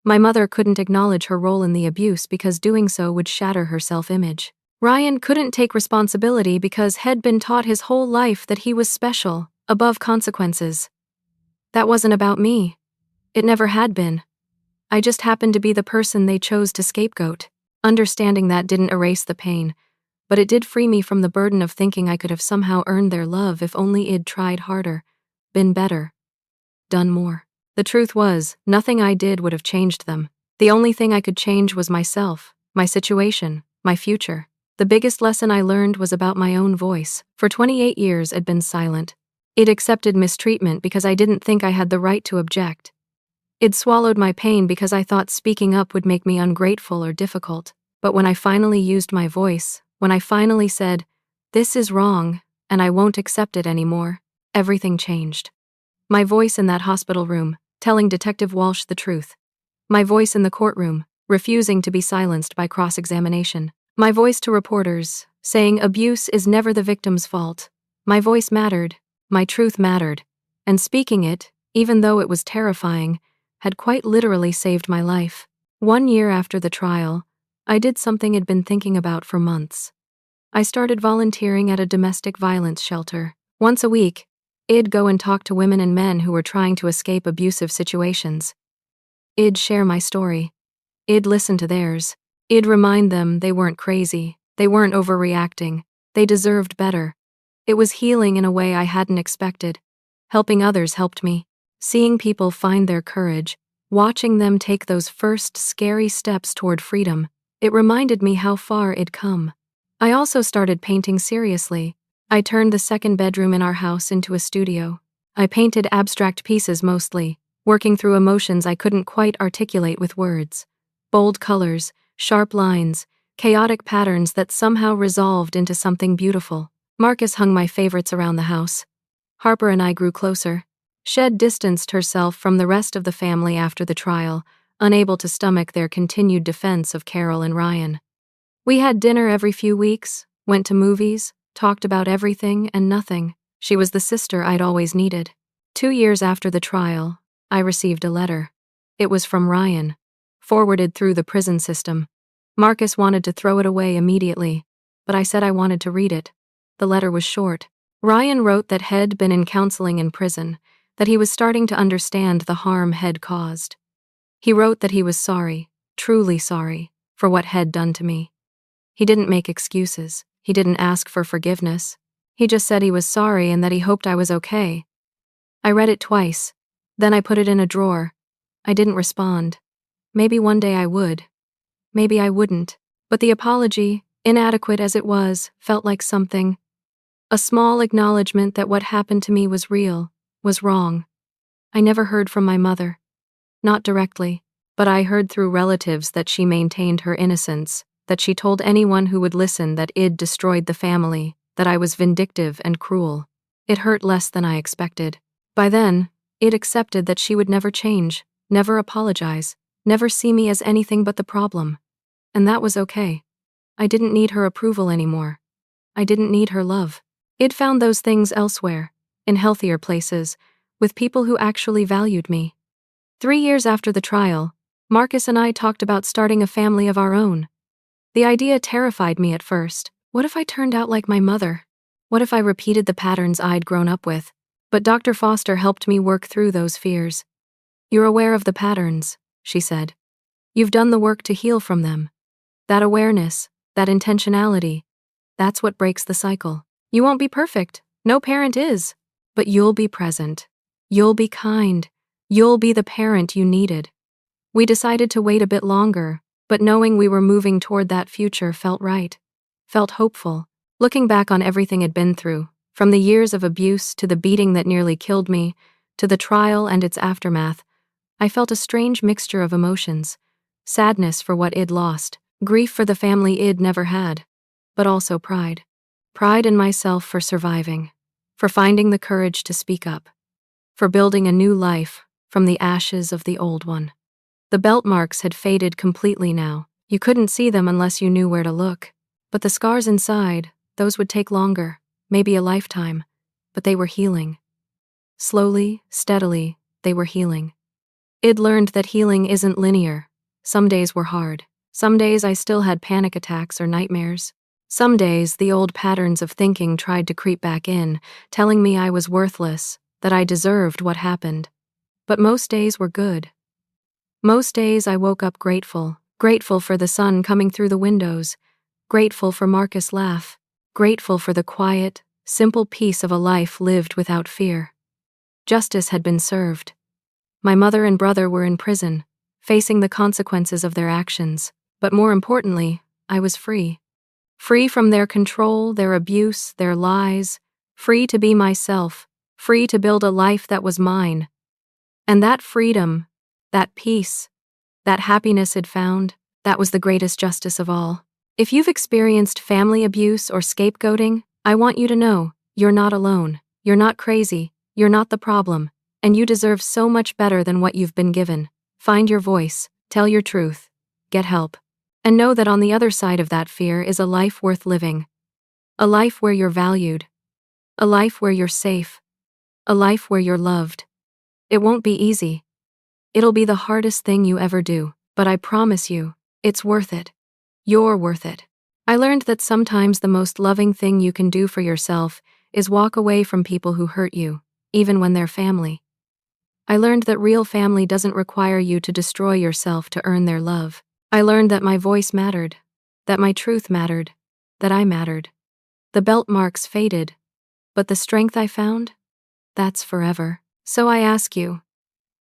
My mother couldn't acknowledge her role in the abuse because doing so would shatter her self-image. Ryan couldn't take responsibility because he'd been taught his whole life that he was special, above consequences. That wasn't about me. It never had been. I just happened to be the person they chose to scapegoat. Understanding that didn't erase the pain, but it did free me from the burden of thinking I could have somehow earned their love if only I'd tried harder, been better, done more. The truth was, nothing I did would have changed them. The only thing I could change was myself, my situation, my future. The biggest lesson I learned was about my own voice. For 28 years I'd been silent. I'd accepted mistreatment because I didn't think I had the right to object. I'd swallowed my pain because I thought speaking up would make me ungrateful or difficult. But when I finally used my voice, when I finally said, "This is wrong, and I won't accept it anymore," everything changed. My voice in that hospital room, telling Detective Walsh the truth. My voice in the courtroom, refusing to be silenced by cross-examination. My voice to reporters, saying abuse is never the victim's fault. My voice mattered, my truth mattered, and speaking it, even though it was terrifying, had quite literally saved my life. 1 year after the trial, I did something I'd been thinking about for months. I started volunteering at a domestic violence shelter. Once a week, I'd go and talk to women and men who were trying to escape abusive situations. I'd share my story. I'd listen to theirs. I'd remind them they weren't crazy, they weren't overreacting, they deserved better. It was healing in a way I hadn't expected. Helping others helped me. Seeing people find their courage, watching them take those first scary steps toward freedom, it reminded me how far it'd come. I also started painting seriously. I turned the second bedroom in our house into a studio. I painted abstract pieces mostly, working through emotions I couldn't quite articulate with words. Bold colors, sharp lines, chaotic patterns that somehow resolved into something beautiful. Marcus hung my favorites around the house. Harper and I grew closer. Shed distanced herself from the rest of the family after the trial, unable to stomach their continued defense of Carol and Ryan. We had dinner every few weeks, went to movies, talked about everything and nothing. She was the sister I'd always needed. 2 years after the trial, I received a letter. It was from Ryan, forwarded through the prison system. Marcus wanted to throw it away immediately, but I said I wanted to read it. The letter was short. Ryan wrote that he'd been in counseling in prison, that he was starting to understand the harm he'd caused. He wrote that he was sorry, truly sorry, for what he'd done to me. He didn't make excuses. He didn't ask for forgiveness. He just said he was sorry and that he hoped I was okay. I read it twice. Then I put it in a drawer. I didn't respond. Maybe one day I would. Maybe I wouldn't. But the apology, inadequate as it was, felt like something. A small acknowledgement that what happened to me was real, was wrong. I never heard from my mother. Not directly, but I heard through relatives that she maintained her innocence, that she told anyone who would listen that I'd destroyed the family, that I was vindictive and cruel. It hurt less than I expected. By then, I'd accepted that she would never change, never apologize, never see me as anything but the problem. And that was okay. I didn't need her approval anymore. I didn't need her love. I'd found those things elsewhere, in healthier places, with people who actually valued me. 3 years after the trial, Marcus and I talked about starting a family of our own. The idea terrified me at first. What if I turned out like my mother? What if I repeated the patterns I'd grown up with? But Dr. Foster helped me work through those fears. "You're aware of the patterns," she said. You've done the work to heal from them. That awareness, that intentionality, that's what breaks the cycle. You won't be perfect. No parent is. But you'll be present. You'll be kind. You'll be the parent you needed. We decided to wait a bit longer, but knowing we were moving toward that future felt right. Felt hopeful. Looking back on everything I'd been through, from the years of abuse to the beating that nearly killed me, to the trial and its aftermath, I felt a strange mixture of emotions. Sadness for what I'd lost, grief for the family I'd never had, but also pride. Pride in myself for surviving, for finding the courage to speak up, for building a new life from the ashes of the old one. The belt marks had faded completely now. You couldn't see them unless you knew where to look. But the scars inside, those would take longer, maybe a lifetime, but they were healing. Slowly, steadily, they were healing. I'd learned that healing isn't linear. Some days were hard. Some days I still had panic attacks or nightmares. Some days the old patterns of thinking tried to creep back in, telling me I was worthless, that I deserved what happened. But most days were good. Most days I woke up grateful for the sun coming through the windows, grateful for Marcus' laugh, grateful for the quiet, simple peace of a life lived without fear. Justice had been served. My mother and brother were in prison, facing the consequences of their actions, but more importantly, I was free. Free from their control, their abuse, their lies, free to be myself, free to build a life that was mine. And that freedom, that peace, that happiness I'd found, that was the greatest justice of all. If you've experienced family abuse or scapegoating, I want you to know, you're not alone, you're not crazy, you're not the problem, and you deserve so much better than what you've been given. Find your voice, tell your truth, get help, and know that on the other side of that fear is a life worth living. A life where you're valued. A life where you're safe. A life where you're loved. It won't be easy. It'll be the hardest thing you ever do, but I promise you, it's worth it. You're worth it. I learned that sometimes the most loving thing you can do for yourself is walk away from people who hurt you, even when they're family. I learned that real family doesn't require you to destroy yourself to earn their love. I learned that my voice mattered, that my truth mattered, that I mattered. The belt marks faded, but the strength I found, that's forever. So I ask you,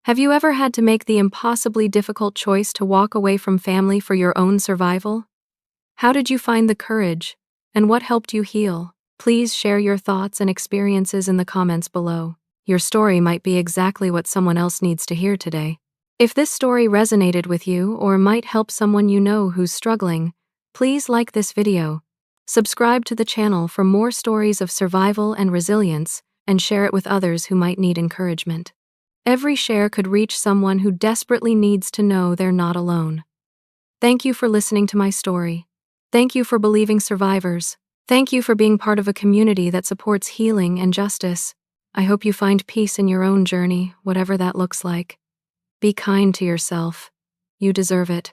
have you ever had to make the impossibly difficult choice to walk away from family for your own survival? How did you find the courage, and what helped you heal? Please share your thoughts and experiences in the comments below. Your story might be exactly what someone else needs to hear today. If this story resonated with you or might help someone you know who's struggling, please like this video, subscribe to the channel for more stories of survival and resilience, and share it with others who might need encouragement. Every share could reach someone who desperately needs to know they're not alone. Thank you for listening to my story. Thank you for believing survivors. Thank you for being part of a community that supports healing and justice. I hope you find peace in your own journey, whatever that looks like. Be kind to yourself. You deserve it.